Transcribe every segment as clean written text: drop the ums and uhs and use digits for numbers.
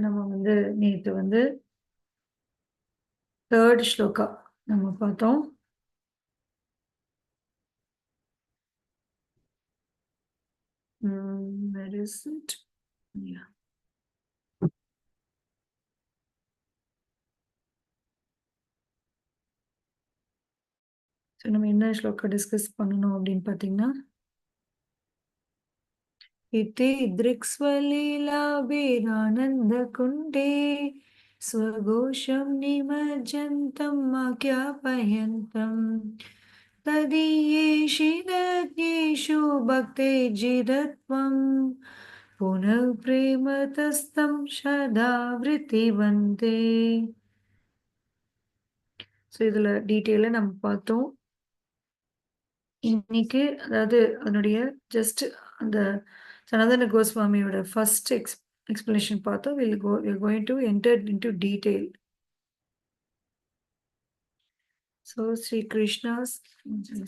நம்ம வந்து நேற்று வந்து தேர்ட் ஸ்லோகா நம்ம பார்த்தோம். Where is it? Yeah. So நம்ம என்ன ஸ்லோகா டிஸ்கஸ் பண்ணணும் அப்படின்னு பார்த்தீங்கன்னா, इति दृक्स्वलीलाभिरानन्दकुण्डे स्वघोषं निमज्जन्तम् आज्ञापयन्तम् तदीयेषु यज्ञेषु भक्तेर्जिरत्वम् पुनः प्रेमतस्तं सदा वृत्तिवन्ते. ஸோ இதில் டீட்டெயிலாக நம்ம பார்த்தோம். இன்னைக்கு அதாவது அதனுடைய ஜஸ்ட் அந்த சனாதன கோஸ்வாமியோட ஃபர்ஸ்ட் எக்ஸ்பிளனேஷன் பார்த்தோம். we're going to enter into detail. So Sri Krishna's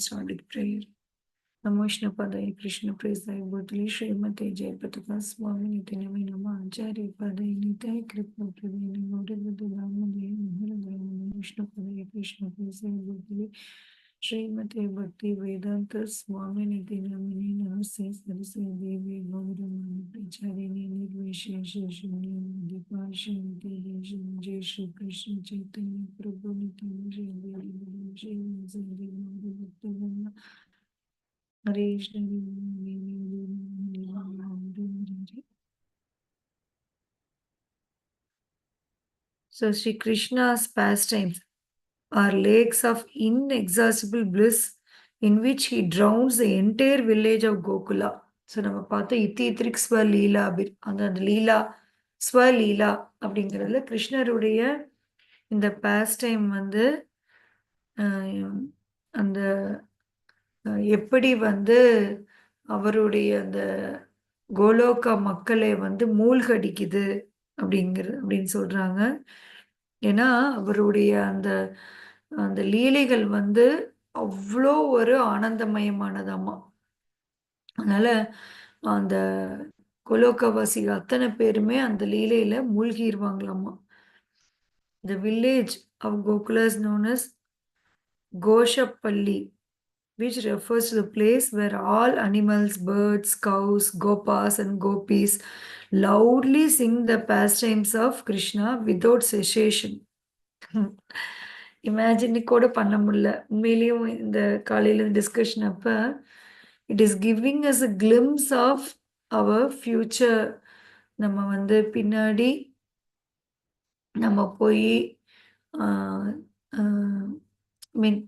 started prayer. Namo Vishnu Padaya Krishna Presaya Bhutali Srimate Jayapataka Swami Nitinami Nama Acharya Padaya Nitai Kripa Pravini Gaurivadu Dhammadaya Maharadhamani Vishnu Padaya Krishna Presaya Bhutali Srimate Bhakti Vedanta Swami Nitinamini Namaste Saraswati Devi Gauravani Pracharini Nirvishesha Shuni Dipashanti Deshan Jai Shri Krishna Chaitanya Prabhu Nityananda Shri Vasudeva Bhaktivinoda Hare Krishna. So Sri Krishna's pastimes are lakes of inexhaustible bliss in which he drowns the entire village of Gokula. So நம்ம பார்த்தோம் இத்தி திரிக் ஸ்வலீலா அந்த லீலா ஸ்வலீலா அப்படிங்கிறதுல கிருஷ்ணருடைய இந்த பாஸ்டைம் வந்து அந்த எப்படி வந்து அவருடைய அந்த கோலோகா மக்களை வந்து மூழ்கடிக்குது அப்படின்னு சொல்றாங்க. ஏன்னா அவருடைய அந்த அந்த லீலைகள் வந்து அவ்வளோ ஒரு ஆனந்தமயமானதாமா. அதனால அந்த கோலோகவாசிகள் அத்தனை பேருமே அந்த லீலையில மூழ்கிடுவாங்களாமா. The village of Gokula is known as Goshapalli, which refers to the place where all animals, birds, cows, gopas and gopis loudly sing the pastimes of Krishna without cessation. Imagine கூட பண்ண முடியல. உண்மையிலேயும் இந்த காலையில் டிஸ்கஷன் அப்போ it is giving us a glimpse of our future. நம்ம வந்து பின்னாடி நம்ம போய் மீன்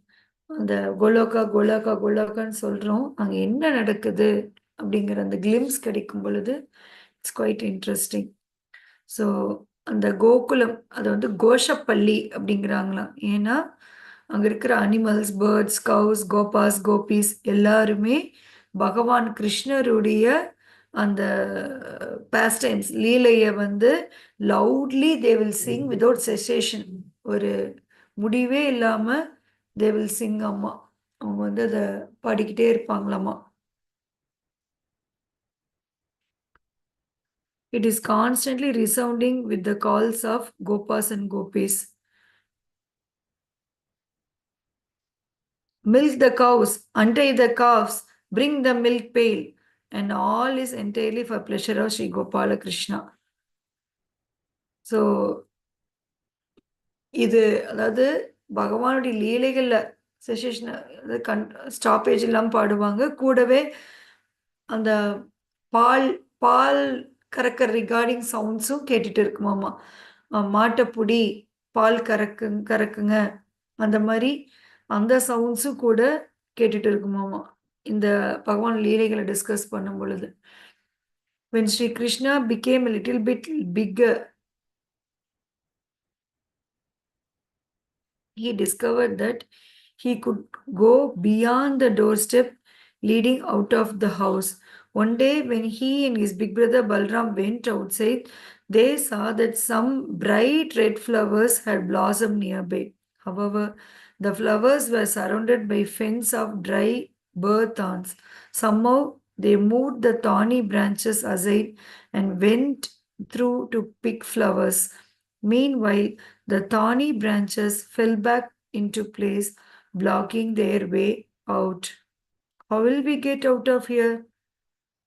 அந்த கோலோக்கான்னு சொல்கிறோம். அங்கே என்ன நடக்குது அப்படிங்கிற அந்த கிளிம்ஸ் கிடைக்கும் பொழுது இட்ஸ் குவைட் இன்ட்ரெஸ்டிங். ஸோ அந்த கோகுலம் அதை வந்து கோஷப்பள்ளி அப்படிங்கிறாங்களாம். ஏன்னா அங்கே இருக்கிற அனிமல்ஸ், பேர்ட்ஸ், கவுஸ், கோபாஸ், கோபீஸ் எல்லாருமே பகவான் கிருஷ்ணருடைய அந்த பாஸ்டைம்ஸ் லீலையை வந்து loudly they will sing without cessation. ஒரு முடிவே இல்லாமல் தே வில் சிங். அம்மா அவங்க வந்து அதை பாடிக்கிட்டே இருப்பாங்களாம்மா. It is constantly resounding with the calls of gopas and gopis. Milk the cows, untie the calves, bring the milk pail, and all is entirely for pleasure of Sri Gopala Krishna. So, இது அதாவது பகவானுடைய லீலைகளில் செஷேஷன் stoppage எல்லாம் பாடுவாங்க. கூடவே அந்த பால் பால் கறக்கிற regarding சவுண்ட்ஸும் கேட்டுட்டு இருக்குமாமா. மாட்டைப்புடி பால் கறக்குங்க அந்த மாதிரி அந்த சவுண்ட்ஸும் கூட கேட்டுட்டு இருக்குமாமா இந்த பகவான் லீலைகளை டிஸ்கஸ் பண்ணும் பொழுது. When Sri Krishna became a little bit bigger, he discovered that he could go beyond the doorstep leading out of the house. One day when he and his big brother Balram went outside, they saw that some bright red flowers had blossomed nearby. However, the flowers were surrounded by fence of dry bird thorns. Somehow they moved the thorny branches aside and went through to pick flowers. Meanwhile, the thorny branches fell back into place, blocking their way out. How will we get out of here?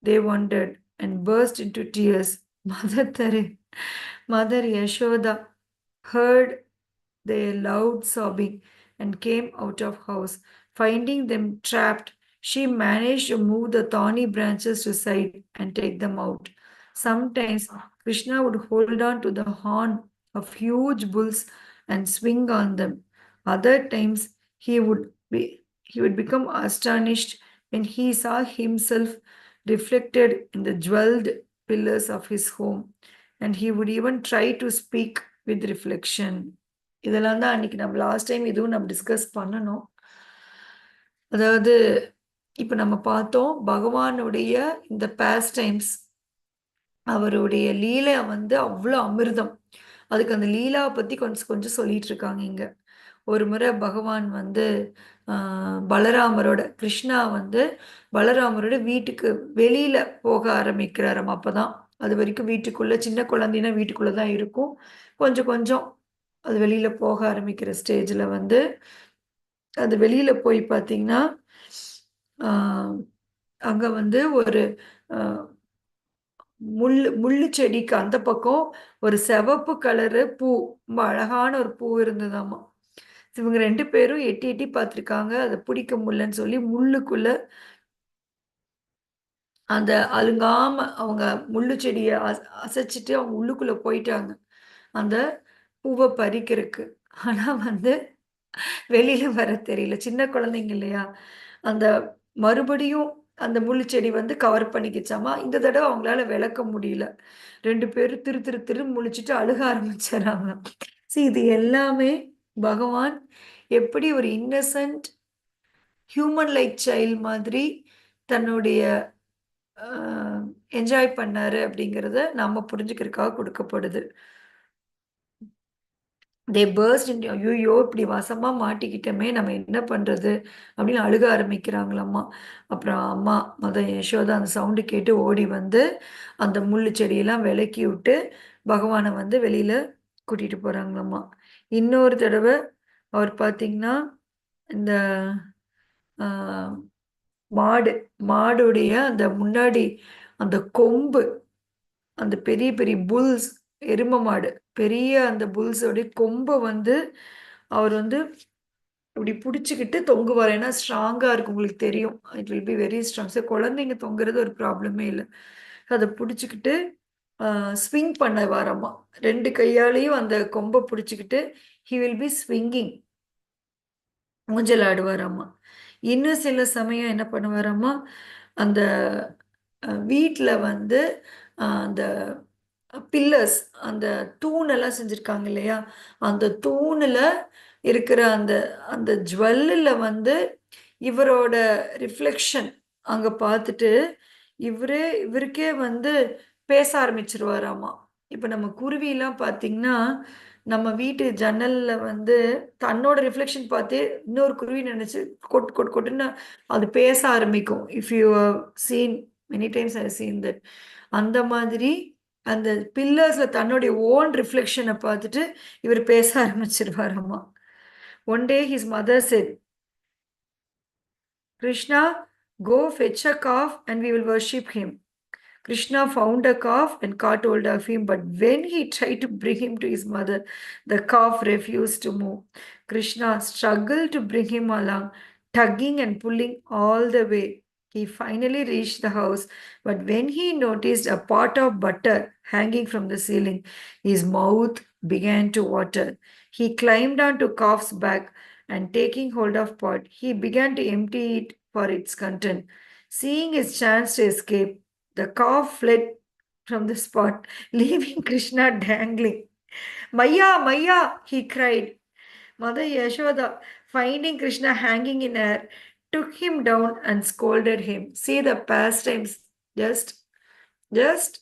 They wondered and burst into tears. Mother Yashoda heard their loud sobbing and came out of house. Finding them trapped, she managed to move the thorny branches to side and take them out. Sometimes Krishna would hold on to the horn of huge bulls and swing on them. Other times he would become astonished when he saw himself reflected in the jeweled pillars of his home, and he would even try to speak with reflection. இதெல்லாம் தான் அன்னைக்கு நம்ம last time இதுவும் நம்ம discuss பண்ணணும். அதாவது இப்ப நம்ம பார்த்தோம் பகவானுடைய இந்த பாஸ்ட் டைம்ஸ், அவருடைய லீலை வந்து அவ்வளோ அமிர்தம். அதுக்கு அந்த லீலாவை பத்தி கொஞ்சம் கொஞ்சம் சொல்லிட்டு இருக்காங்க இங்க. ஒரு முறை பகவான் வந்து பலராமரோட கிருஷ்ணா வந்து பலராமரோட வீட்டுக்கு வெளியில போக ஆரம்பிக்கிறாராம். அப்பதான் அது வரைக்கும் வீட்டுக்குள்ள சின்ன குழந்தைன்னா வீட்டுக்குள்ள தான் இருக்கும். கொஞ்சம் கொஞ்சம் அது வெளியில போக ஆரம்பிக்கிற ஸ்டேஜ்ல வந்து அது வெளியில போய் பார்த்தீங்கன்னா அங்க வந்து ஒரு முள்ளு செடிக்கு அந்த பக்கம் ஒரு சிவப்பு கலரு பூ, ரொம்ப அழகான ஒரு பூ இருந்ததாமா. இவங்க 2 பேரும் எட்டி எட்டி பார்த்துருக்காங்க. அத பிடிக்க முடியலன்னு சொல்லி முள்ளுக்குள்ள அந்த அலுங்காம அவங்க முள்ளு செடிய அசைச்சுட்டு அவங்க உள்ளுக்குள்ள போயிட்டாங்க. அந்த பூவ பறிக்கிறக்கு. ஆனா வந்து வெளியில வர தெரியல. சின்ன குழந்தைங்க இல்லையா? அந்த மறுபடியும் அந்த முள்ளு செடி வந்து கவர் பண்ணிக்கிச்சாமா. இந்த தடவ அவங்களால விலக்க முடியல. 2 பேரும் திரு திரு திருன்னு முழிச்சுட்டு அழுக ஆரம்பிச்சர்றாங்க. இது எல்லாமே பகவான் எப்படி ஒரு இன்னசென்ட் ஹியூமன் லைக் சைல்ட் மாதிரி தன்னுடைய என்ஜாய் பண்ணாரு அப்படிங்கிறத நாம புரிஞ்சுக்கிறதுக்காக கொடுக்கப்படுது. தே பர்ஸ்ட் இன்டு ஐயோ! இப்படி வசமா மாட்டிக்கிட்டோமே! நம்ம என்ன பண்றது? அப்படின்னு அழுக ஆரம்பிக்கிறாங்களாம்மா. அப்புறம் அம்மா மதர் யசோதா அந்த சவுண்டு கேட்டு ஓடி வந்து, அந்த முள்ளு செடியெல்லாம் விலக்கி விட்டு, பகவான வந்து வெளியில கூட்டிட்டு போறாங்களாம்மா. இன்னொரு தடவ அவர் பார்த்தீங்கன்னா, இந்த அ மாடு மாடுடைய அந்த முன்னாடி அந்த கொம்பு, அந்த பெரிய பெரிய புல்ஸ் எரும மாடு. பெரிய அந்த புல்ஸோடைய கொம்ப வந்து அவர் வந்து இப்படி புடிச்சுக்கிட்டு தொங்குவாரு. ஏன்னா ஸ்ட்ராங்கா இருக்கும். உங்களுக்கு தெரியும். It will be very strong. So குழந்தைங்க தொங்குறது ஒரு ப்ராப்ளமே இல்ல. அத புடிச்சுக்கிட்டு அ ஸ்விங் பண்ணுவாராமா. 2 கையாலயும் அந்த கொம்ப புடிச்சுக்கிட்டு ஹி வில் பி ஸ்விங்கிங். ஊஞ்சல் ஆடுவாராமா. இன்னும் சில சமயம் என்ன பண்ணுவாராமா, அந்த வீட்ல வந்து அந்த பில்லர்ஸ் அந்த தூணெல்லாம் செஞ்சிருக்காங்க இல்லையா? அந்த தூணுல இருக்கிற அந்த அந்த ஜுவல்லுல வந்து இவரோட ரிஃப்ளெக்ஷன் அங்க பார்த்துட்டு, இவருக்கே வந்து பேச ஆரம்பிச்சுருவாராமா. இப்ப நம்ம குருவிலாம் பார்த்தீங்கன்னா, நம்ம வீட்டு ஜன்னல்ல வந்து தன்னோட ரிஃப்ளெக்ஷன் பார்த்தே இன்னொரு குருவி நெனச்சு கொட் கொட் கொட்டுன்னு அது பேச ஆரம்பிக்கும். If you have seen many times I have seen that. அந்த மாதிரி அந்த பில்லர்ஸ்ல தன்னுடைய ஓன் ரிஃப்ளெக்ஷன பார்த்துட்டு இவரு பேச ஆரம்பிச்சுருவாராமா. One day his mother said, "Krishna, go fetch a calf and we will worship him." Krishna found a calf and caught hold of him, but when he tried to bring him to his mother, the calf refused to move. Krishna struggled to bring him along, tugging and pulling all the way. He finally reached the house, but when he noticed a pot of butter hanging from the ceiling, his mouth began to water. He climbed onto calf's back and taking hold of pot, he began to empty it for its content. Seeing his chance to escape, the calf fled from the spot, leaving Krishna dangling. Maya, Maya, he cried. Mother Yashoda, finding Krishna hanging in air, took him down and scolded him. See the pastimes. Just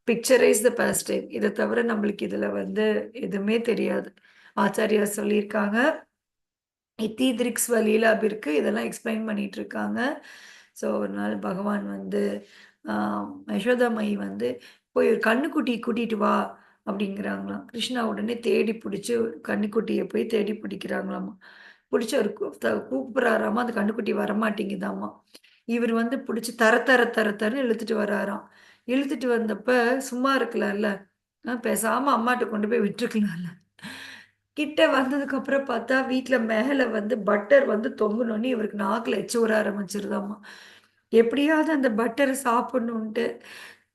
picturise the past time. இதை தவிர நம்மளுக்கு இதில் வந்து எதுவுமே தெரியாது. ஆச்சாரியா சொல்லியிருக்காங்க, இத்தீதிரிக்ஸ் வழியில் இருக்கு, இதெல்லாம் எக்ஸ்பிளைன் பண்ணிட்டு இருக்காங்க. ஸோ ஒரு நாள் பகவான் வந்து யசோதாமை வந்து போய் ஒரு கண்ணுக்குட்டி கூட்டிட்டு வா அப்படிங்கிறாங்களாம். கிருஷ்ணா உடனே தேடி பிடிச்சு கன்னுக்குட்டியை போய் தேடி பிடிக்கிறாங்களாமா. பிடிச்சு அவர் கூப்பிடுறாராமா, அந்த கன்னுக்குட்டி வரமாட்டேங்குதாமா. இவர் வந்து பிடிச்சு தர தர தர தரன்னு இழுத்துட்டு வராராம். இழுத்துட்டு வந்தப்ப சும்மா இருக்கலாம்ல, பேசாம அம்மாட்ட கொண்டு போய் விட்டுருக்கலாம்ல. கிட்ட வந்ததுக்கு அப்புறம் பார்த்தா வீட்ல மேல வந்து பட்டர் வந்து தொங்குனோனே இவருக்கு நாக்குல எச்சி ஊற ஆரம்பிச்சிருதாமா. எப்படியாவது அந்த பட்டர சாப்பிடணுன்ட்டு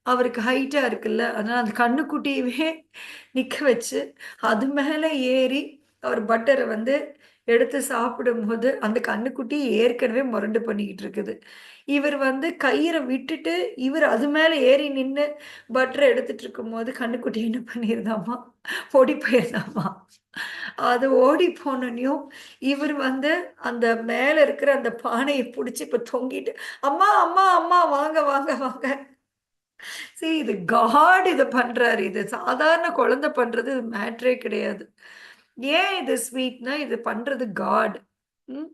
அவருக்கு ஹைட்டா இருக்குல்ல, அதனால அந்த கன்னுக்குட்டியவே நிக்க வச்சு, அது மேல ஏறி அவர் பட்டர வந்து எடுத்து சாப்பிடும்போது, அந்த கன்னுக்குட்டி ஏற்கனவே மொரண்டு பண்ணிக்கிட்டு இருக்குது. இவர் வந்து கயிற விட்டுட்டு, இவர் அது மேல ஏறி நின்னு பட்டர எடுத்துட்டு இருக்கும்போது, கன்னுக்குட்டி என்ன பண்ணிருதாமா, ஓடி போயிருதாமா. அது ஓடி போனோனயும், இவர் வந்து அந்த மேல இருக்கிற அந்த பானைய புடிச்சு இப்ப தொங்கிட்டு, "அம்மா, அம்மா, அம்மா வாங்க, வாங்க, வாங்க." இது காட் இத பண்றாரு. இது சாதாரண குழந்தை பண்றது மேட்டரே கிடையாது. ஏன் இது ஸ்வீட்னா, இது பண்றது காட். ம்.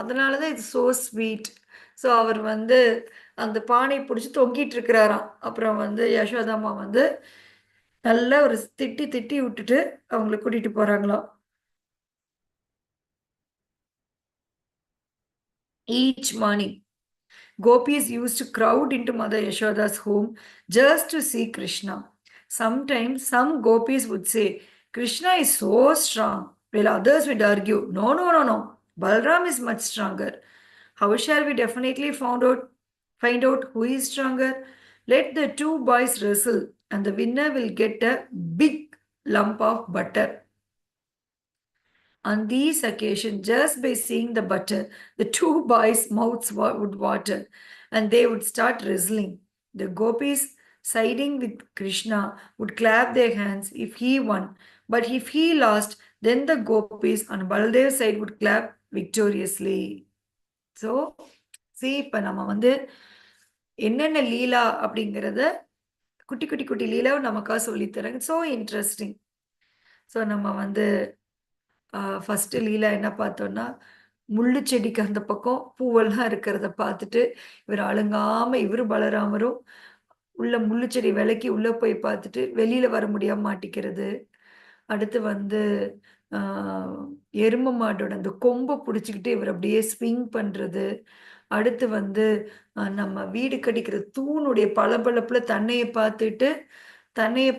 அதனால தான் இது சோ ஸ்வீட். அவர் வந்து அந்த பானைய புடிச்சு தொங்கிட்டு இருக்கிறாராம். அப்புறம் வந்து யசோதாம்மா வந்து நல்லா ஒரு திட்டி திட்டி விட்டுட்டு அவங்கள கூட்டிட்டு போறாங்களாம். Each morning, gopis used to crowd into Mother Yashoda's home just to see Krishna. Sometimes some gopis would say, Krishna is so strong, while others would argue, no, no, no, no, Balram is much stronger. How shall we definitely find out who is stronger? Let the two boys wrestle, and the winner will get a big lump of butter. On these occasions, just by seeing the butter, the two boys' mouths would water and they would start wrestling. The gopis, siding with Krishna, would clap their hands if he won, but if he lost, then the gopis on Baldev's side would clap victoriously. So, see, இப்ப நம்ம வந்து என்னென்ன லீலா அப்படிங்கிறத குட்டி குட்டி குட்டி லீலாவை நமக்காக சொல்லித்தராங்க. So interesting. நம்ம வந்து ஃபர்ஸ்ட்டு லீலா என்ன பார்த்தோம்னா, முள்ளு செடிக்கு அந்த பக்கம் பூவெல்லாம் இருக்கிறத பார்த்துட்டு, இவரு அலங்காம இவரும் பலராமரும் உள்ள முள்ளு செடி விலக்கி உள்ள போய் பார்த்துட்டு, வெளியில வர முடியாம மாட்டிக்கிறது. அடுத்து வந்து ஆ எரும மாட்டோட அந்த கொம்ப புடிச்சுக்கிட்டு இவரு அப்படியே ஸ்விங் பண்றது. அடுத்து வந்து நம்ம வீடு கட்டிக்கிற தூணுடைய பளபளப்புல தன்னைய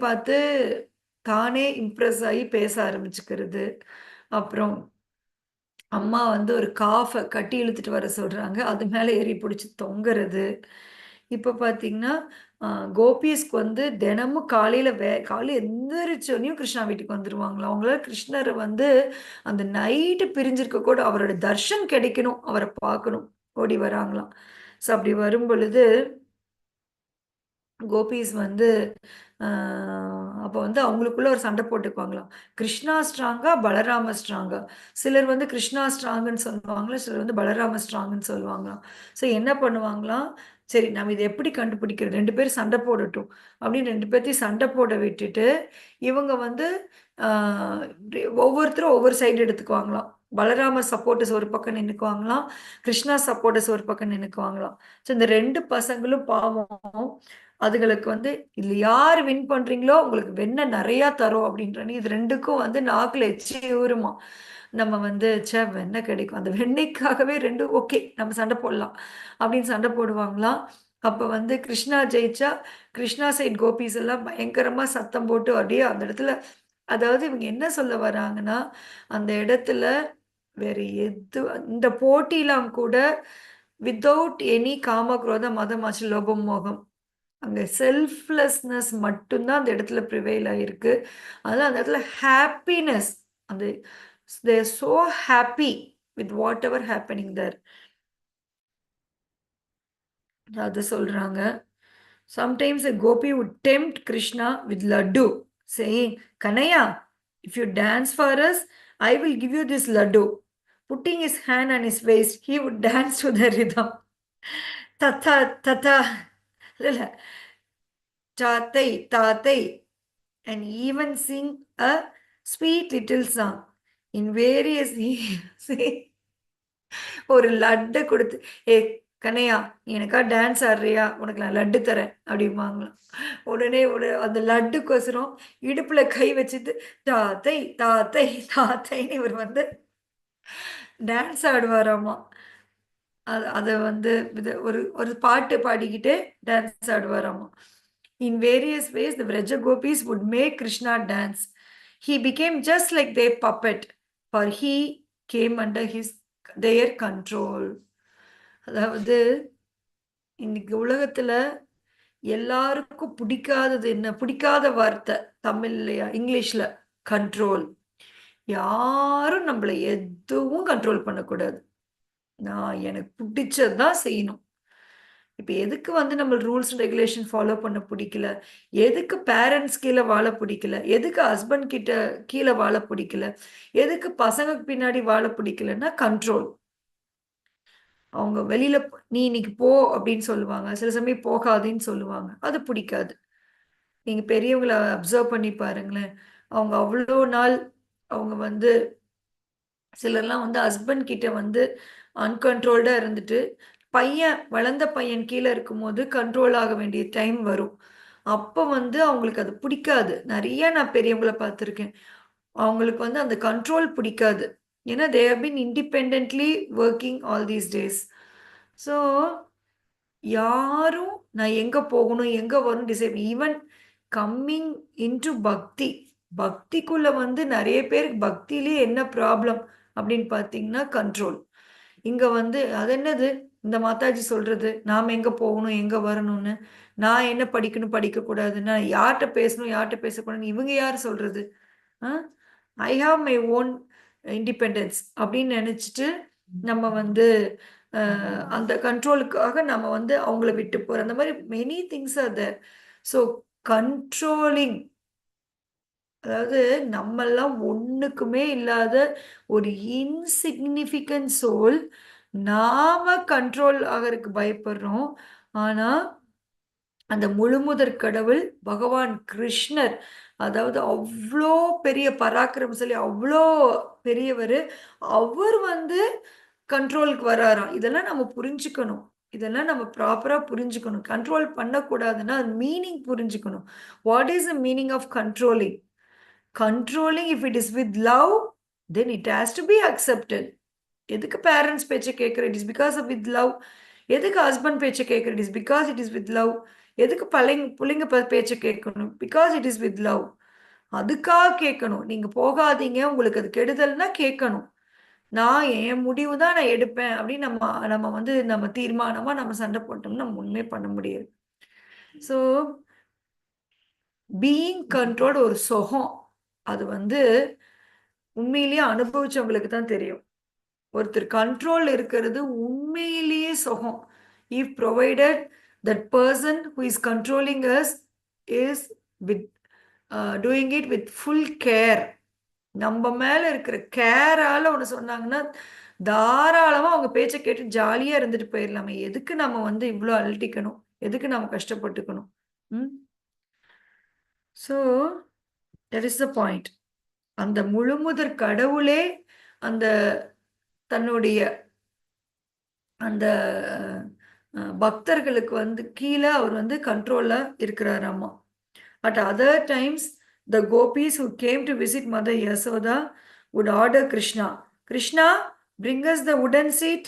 பார்த்து தானே இம்ப்ரெஸ் ஆயி பேச ஆரம்பிச்சுக்கிறது. அப்புறம் அம்மா வந்து ஒரு கட்டி இழுத்துட்டு வர சொல்றாங்க. அது மேல ஏறி புடிச்சு தொங்குறது. இப்ப பார்த்தீங்கன்னா, அ கோபிஸ்க்கு வந்து தினமும் காலையில எந்திரிச்சோனயும் கிருஷ்ணா வீட்டுக்கு வந்துருவாங்களாம். அவங்களால கிருஷ்ணர வந்து அந்த நைட்டு பிரிஞ்சிருக்க கூட அவரோட தர்ஷன் கிடைக்கணும். அவர பார்க்கணும். ஓடி வராங்களாம். அப்படி வரும்பொழுது கோபிஸ் வந்து அ அப்ப வந்து அவங்களுக்குள்ள ஒரு சண்டை போட்டுக்குவாங்களாம். கிருஷ்ணா ஸ்ட்ராங்கா? பலராம ஸ்ட்ராங்கா? சிலர் வந்து கிருஷ்ணா ஸ்ட்ராங்குன்னு சொல்லுவாங்களா, சிலர் வந்து பலராம ஸ்ட்ராங்குன்னு சொல்லுவாங்களாம். என்ன பண்ணுவாங்களாம், சரி நம்ம இத எப்படி கண்டுபிடிக்கிறது? 2 பேரும் சண்டை போடட்டும். அப்படின்னு 2 பேத்தையும் சண்டை போட விட்டுட்டு, இவங்க வந்து அ ஒவ்வொருத்தரும் ஒவ்வொரு சைடு எடுத்துக்குவாங்களாம். பலராமர் சப்போர்ட்டர்ஸ் ஒரு பக்கம் நின்னுக்குவாங்களாம். கிருஷ்ணா சப்போர்ட்டர்ஸ் ஒரு பக்கம் நின்னுக்குவாங்களாம். இந்த 2 பசங்களும் பாவம் அதுகளுக்கு வந்து இதுல யார் வின் பண்றீங்களோ உங்களுக்கு வெண்ணெய் நெறையா தரோம் அப்படின்றனே இது 2க்கும் வந்து நாக்குல எச்சி ஊறுமாம். நம்ம வந்து வெண்ணெய் கிடைக்கும். அந்த வெண்ணெய்க்காகவே 2 ஓகே நம்ம சண்டை போடலாம். அப்படின்னு சண்டை போடுவாங்களாம். அப்ப வந்து கிருஷ்ணா ஜெயிச்சா, கிருஷ்ணா சைட் கோபிஸ் எல்லாம் பயங்கரமா சத்தம் போட்டு அப்படியே அந்த இடத்துல அதாவது இவங்க என்ன சொல்ல வராங்கன்னா, அந்த இடத்துல வேற இந்த போட்டிலாம் கூட வித்தவுட் எனி காம, குரோத, மதம், ஆசை, லோபம், மோகம். அங்க செல்ஃப்லெஸ்னஸ் மட்டும் தான் அந்த இடத்துல ப்ரிவைல் ஆயிருக்கு. அதனால அந்த இடத்துல ஹேப்பினஸ் அந்த they are so happy with whatever happening there. அத சொல்றாங்க. Sometimes a gopi would tempt Krishna with laddu, saying, Kanaya, if you dance for us, I will give you this laddu. Putting his hand on his waist, he would dance to the rhythm. Tata, tata, இல்ல, தாத்தை, தாத்தை, and even sing a sweet little song in various ஒரு லட்டு குடுத்து, "ஏ கண்ணையா நீ எனக்கா dance ஆடுறியா, உனக்கு நான் லட்டு தரேன் அப்படிம்பாங்களாம். உடனே அந்த லட்டுக்கோசரம் இடுப்புல கை வச்சுட்டு தாத்தை தாத்தை தாத்தைன்னு இவர் டான்ஸ் ஆடுவாராமா. அத ஒரு ஒரு பாட்டு பாடிக்கிட்டே dance ஆடுவாராமா. In various ways, the Vraja Gopis would make Krishna dance. He became just like their puppet, for he came under their control. அதாவது இன்னைக்கு உலகத்துல எல்லாருக்கும் பிடிக்காதது என்ன? பிடிக்காத வார்த்தை தமிழ்லயா இங்கிலீஷ்ல கண்ட்ரோல். யாரும் நம்மள எதுவும் கண்ட்ரோல் பண்ணக்கூடாது. நான் எனக்கு பிடிச்சது தான் செய்யணும். இப்ப எதுக்கு நம்ம ரூல்ஸ் அண்ட் ரெகுலேஷன் ஃபாலோ பண்ண பிடிக்கல? எதுக்கு பேரண்ட்ஸ் கீழ வாழ பிடிக்கல? எதுக்கு ஹஸ்பண்ட் கிட்ட கீழ வாழ பிடிக்கல? எதுக்கு பசங்களுக்கு பின்னாடி வாழ பிடிக்கலன்னா கண்ட்ரோல். அவங்க வெளியில நீ இன்னைக்கு போ அப்படின்னு சொல்லுவாங்க. சில சமயம் போகாதேன்னு சொல்லுவாங்க. அது பிடிக்காது. நீங்க பெரியவங்கள அப்சர்வ் பண்ணி பாருங்களேன். அவங்க அவ்வளோ நாள் அவங்க சிலர்லாம் ஹஸ்பண்ட் கிட்ட அன்கண்ட்ரோல்டா இருந்துட்டு, வளர்ந்த பையன் கீழ இருக்கும்போது கண்ட்ரோல் ஆக வேண்டிய டைம் வரும். அப்ப அவங்களுக்கு அது பிடிக்காது. நெறைய நான் பெரியவங்கள பார்த்துருக்கேன். அவங்களுக்கு அந்த கண்ட்ரோல் பிடிக்காது. ஏன்னா, they have been independently working all these days. So, யாரும் நான் எங்க போகணும், எங்க வரணும் டிசைட் ஈவன் கம்மிங் இன்டு பக்தி. பக்திக்குள்ள நெறைய பேருக்கு பக்தியிலேயே என்ன ப்ராப்ளம் அப்படின்னு பார்த்தீங்கன்னா, கண்ட்ரோல். இங்க அது என்னது? இந்த மாதாஜி சொல்றது, நாம எங்க போகணும், எங்க வரணும்னு. நான் என்ன படிக்கணும், படிக்கக்கூடாது. நான் யார்ட்ட பேசணும், யார்ட்ட பேசக்கூடாதுன்னு இவங்க யார் சொல்றது? Uh I have my own independence அப்படின்னு நெனச்சுட்டு, நம்ம அ அந்த கண்ட்ரோலுக்காக நம்ம அவங்கள விட்டு போறோம். அந்த மாரி many things are there. So controlling அதாவது நம்மல்லாம் ஒண்ணுக்குமே இல்லாத ஒரு இன்சிக்னிஃபிகன்ட் சோல். நாம கண்ட்ரோல் ஆகறதுக்கு பயப்படுறோம். ஆனா, அந்த முழுமுதற் கடவுள் பகவான் கிருஷ்ணர், அதாவது அவ்ளோ பெரிய பராக்கிரமசாலி, அவ்ளோ பெரியவரு. அவர் கண்ட்ரோலுக்கு வராராம். இதெல்லாம் நம்ம புரிஞ்சுக்கணும். இதெல்லாம் நம்ம ப்ராப்பரா புரிஞ்சுக்கணும். கண்ட்ரோல் பண்ணக்கூடாதுன்னா, மீனிங் புரிஞ்சுக்கணும். What is the meaning of controlling? Controlling, if it is with love, then it has to be accepted. எதுக்கு பேரண்ட்ஸ் பேச்சை கேட்குற? It is because of with love. எதுக்கு ஹஸ்பண்ட் பேச்சை கேட்குற? It is because it is with love. எதுக்கு பிள்ளைங்க பேச்சை கேட்கணும்? Because it is with love. அதுக்காக கேட்கணும். நீங்க போகாதீங்க, உங்களுக்கு அது கெடுதல்னா கேட்கணும். நான் என் முடிவு தான் நான் எடுப்பேன் அப்படின்னு நம்ம நம்ம நம்ம தீர்மானமா நம்ம சண்டை போட்டோம்னா நம்ம ஒண்ணுமே பண்ண முடியாது. ஸோ பீயிங் கண்ட்ரோல் ஒரு சுகம். அது உண்மையிலேயே அனுபவிச்சவங்களுக்கு தான் தெரியும். ஒருத்தர் கண்ட்ரோல் இருக்கிறது உண்மையிலேயே சுகம். If provided that person who is controlling us is with doing it with full care. நம்ம மேல இருக்கிற கேரால ஒன்று சொன்னாங்கன்னா தாராளமா அவங்க பேச்சை கேட்டு ஜாலியா இருந்துட்டு போயிடலாமே. எதுக்கு நம்ம இவ்வளோ அழட்டிக்கணும்? எதுக்கு நம்ம கஷ்டப்பட்டுக்கணும்? ம் so that is the point. அந்த முழுமுதற் கடவுளே அந்த தன்னுடைய அந்த பக்தர்களுக்கு கீழ அவர் கண்ட்ரோல்ல இருக்கிறாராமா. At other times, the gopis who came to visit Mother Yasoda would order Krishna, Krishna, bring us the wooden seat.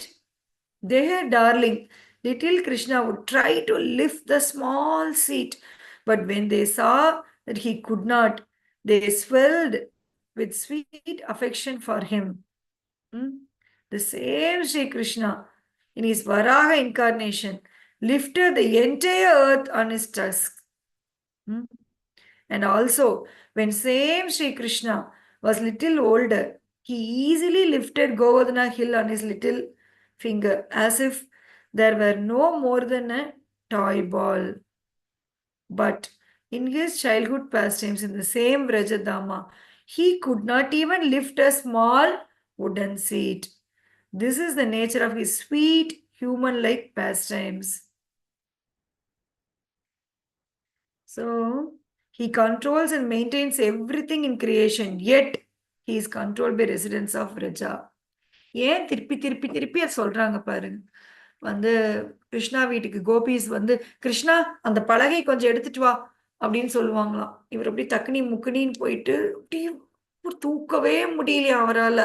There, darling, little Krishna would try to lift the small seat, but when they saw that he could not, they swelled with sweet affection for him. Hmm? The same Sri Krishna, in his Varaha incarnation, lifted the entire earth on his tusks. Hmm? And also, when same Sri Krishna was little older, he easily lifted Govardhana hill on his little finger, as if there were no more than a toy ball. But in his childhood pastimes in the same Vrajadama, he could not even lift a small wooden seat. This is the nature of his sweet, human-like pastimes. So, he controls and maintains everything in creation, yet he is controlled by residents of Vraja. ஏன் திருப்பி திருப்பி திருப்பி அதை சொல்றாங்க பாருங்க. வந்து கிருஷ்ணா வீட்டுக்கு கோபிஸ் வந்து, கிருஷ்ணா அந்த பலகை கொஞ்சம் எடுத்துட்டு வா அப்படின்னு சொல்லுவாங்களாம். இவர் அப்படி டக்குனி முக்குனின்னு போயிட்டு அப்படியே தூக்கவே முடியலையா அவரால.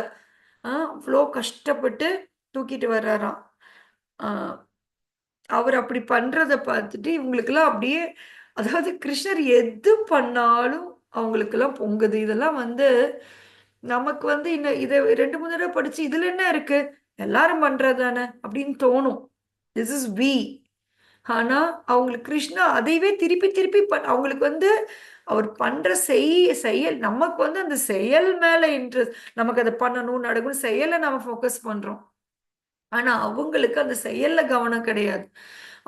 அவ்வளோ கஷ்டப்பட்டு தூக்கிட்டு வர்றாராம். ஆஹ் அவர் அப்படி பண்றத பார்த்துட்டு இவங்களுக்கெல்லாம் அப்படியே, அதாவது கிருஷ்ணர் எது பண்ணாலும் அவங்களுக்கெல்லாம் பொங்குது. இதெல்லாம் வந்து நமக்கு வந்து இன்னும் இதை 2 3 தடவை படிச்சு இதுல என்ன இருக்கு, எல்லாரும் பண்றதுதானே அப்படின்னு தோணும். This is we. ஆனா அவங்களுக்கு கிருஷ்ணா அதையவே திருப்பி திருப்பி அவங்களுக்கு வந்து அவர் பண்ற செயல் நமக்கு வந்து அந்த செயல் மேல இன்ட்ரெஸ்ட், நமக்கு அதை பண்ணணும் நடக்கணும் செயலை நம்ம ஃபோக்கஸ் பண்றோம். ஆனா அவங்களுக்கு அந்த செயல்ல கவனம் கிடையாது.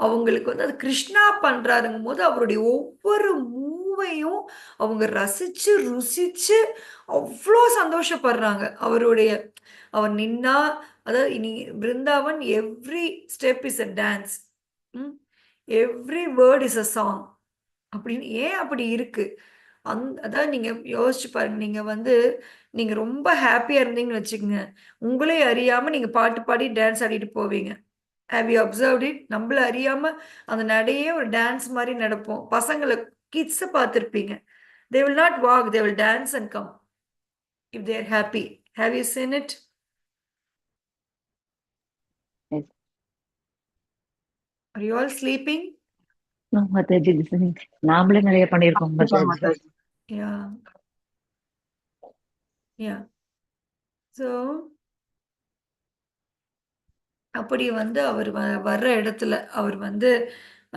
அவங்களுக்கு வந்து அது கிருஷ்ணா பண்றாருங்கும் போது அவருடைய ஒவ்வொரு மூவையும் அவங்க ரசிச்சு ருசிச்சு அவ்வளோ சந்தோஷப்படுறாங்க. அவருடைய அவர் நின்னா, அதாவது இனி Brindavan every step is a dance, every word is a song அப்படின்னு ஏன் அப்படி இருக்கு? அதாவது நீங்க யோசிச்சு பாருங்க. நீங்க வந்து நீங்க ரொம்ப ஹாப்பியா இருந்தீங்கன்னு வச்சுக்கோங்க, உங்களே அறியாம நீங்க பாட்டு பாடி டான்ஸ் ஆடிட்டு போவீங்க. Have you observed it? நம்மள அறியாம அந்த நடையே ஒரு டான்ஸ் மாதிரி நடப்போம். பசங்களை கிட்ஸை பார்த்துருப்பீங்க. They will not walk, they will dance and come if they're happy. Have you seen it? Yes. Are you all sleeping? No, Mataji, listening. நாமளே நிறைய பண்ணியிருக்கோம் Mataji. யா யா. ஸோ அப்படி வந்து அவர் வர்ற இடத்துல அவர் வந்து